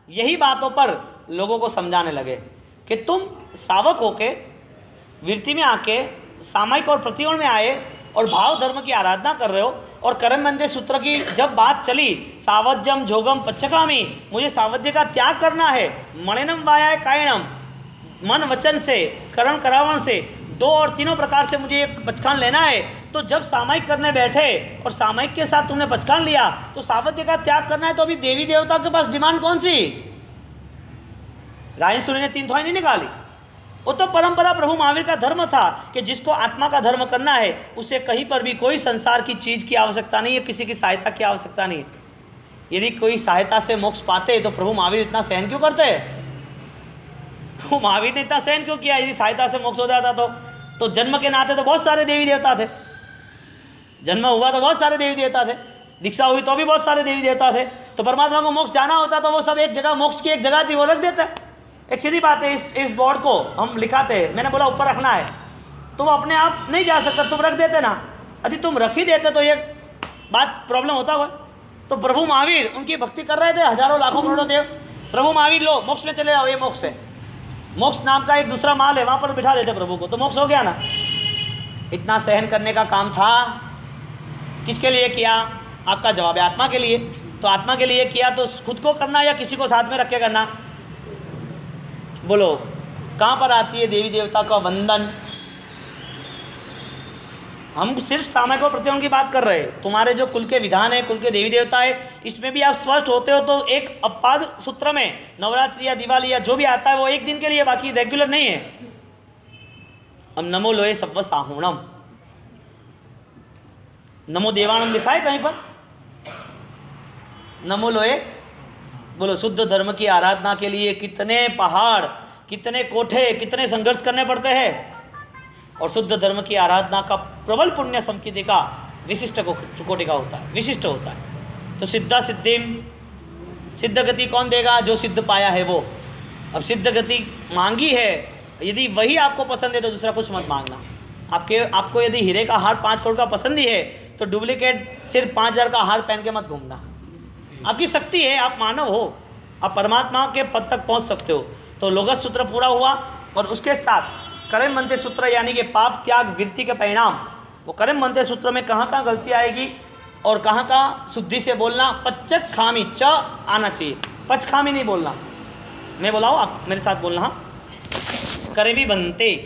यही बातों पर लोगों को समझाने लगे कि तुम श्रावक होके वीरति में आके सामायिक और प्रतिगुण में आए और भाव धर्म की आराधना कर रहे हो, और कर्म बंधे सूत्र की जब बात चली, सावज्यम झोगम पच्चकामी, मुझे सावध्य का त्याग करना है, मणिनम वाया कायणम, मन वचन से करण करावण से 2 और 3 प्रकार से मुझे एक पचखान लेना है। तो जब सामायिक करने बैठे और सामायिक के साथ तुमने पचखान लिया तो सावध्य का त्याग करना है, तो अभी देवी देवता के पास डिमांड कौन सी? राजन सूर्य ने 3 थोड़ी नहीं निकाली। वो तो परंपरा प्रभु महावीर का धर्म था कि जिसको आत्मा का धर्म करना है उसे कहीं पर भी कोई संसार की चीज की आवश्यकता नहीं है, किसी की सहायता की आवश्यकता नहीं है। यदि कोई सहायता से मोक्ष पाते तो प्रभु महावीर इतना सहन क्यों करते? प्रभु महावीर ने इतना सहन क्यों किया? यदि सहायता से मोक्ष हो जाता तो जन्म के नाते तो बहुत सारे देवी देवता थे, जन्म हुआ तो बहुत सारे देवी देवता थे, दीक्षा हुई तो भी बहुत सारे देवी देवता थे, तो परमात्मा को मोक्ष जाना होता तो वो सब एक जगह, मोक्ष की एक जगह थी, वो रख देता है। एक सीधी बात है, इस बोर्ड को हम लिखाते हैं, मैंने बोला ऊपर रखना है, तो वो अपने आप नहीं जा सकता, तुम रख देते ना। यदि तुम रख ही देते तो ये बात प्रॉब्लम होता हुआ। तो प्रभु महावीर उनकी भक्ति कर रहे थे, हजारों लाखों करोड़ों देव। प्रभु महावीर लो मोक्ष में चले जाओ, ये मोक्ष है, मोक्ष नाम का एक दूसरा माल है, वहां पर बिठा देते प्रभु को, तो मोक्ष हो गया ना। इतना सहन करने का काम था, किसके लिए किया? आपका जवाब है आत्मा के लिए। तो आत्मा के लिए किया तो खुद को करना या किसी को साथ में रख के करना? बोलो, कहां पर आती है देवी देवता का वंदन? हम सिर्फ सामायिक और प्रतियों की बात कर रहे हैं। तुम्हारे जो कुल के विधान है, कुल के देवी देवता है, इसमें भी आप स्पष्ट होते हो। तो एक अपवाद सूत्र में नवरात्रि या दिवाली या जो भी आता है वो एक दिन के लिए, बाकी रेगुलर नहीं है। अब नमो लोए सव्व साहूणम, नमो देवाणम लिखा है कहीं पर? नमो लोए, बोलो, शुद्ध धर्म की आराधना के लिए कितने पहाड़, कितने कोठे, कितने संघर्ष करने पड़ते हैं। और शुद्ध धर्म की आराधना का प्रबल पुण्य संकीर्ति का विशिष्ट कोटि का होता है, विशिष्ट होता है। तो सिद्धा सिद्धिम, सिद्ध गति कौन देगा? जो सिद्ध पाया है वो। अब सिद्ध गति मांगी है, यदि वही आपको पसंद है तो दूसरा कुछ मत मांगना। आपको यदि हीरे का हार 5 करोड़ का पसंद ही है तो डुप्लीकेट सिर्फ 5,000 का हार पहन के मत घूमना। आपकी शक्ति है, आप मानव हो, आप परमात्मा के पद तक पहुंच सकते हो। तो लोगस सूत्र पूरा हुआ, और उसके साथ कर्म मंत्र सूत्र यानी कि पाप त्याग वृत्ति के परिणाम। वो कर्म मंत्र सूत्र में कहाँ कहाँ गलती आएगी और कहाँ कहाँ शुद्धि से बोलना, पच्चक खामी च आना चाहिए, पच खामी नहीं बोलना। मैं बोलाऊँ, आप मेरे साथ बोलना। करे भी बनते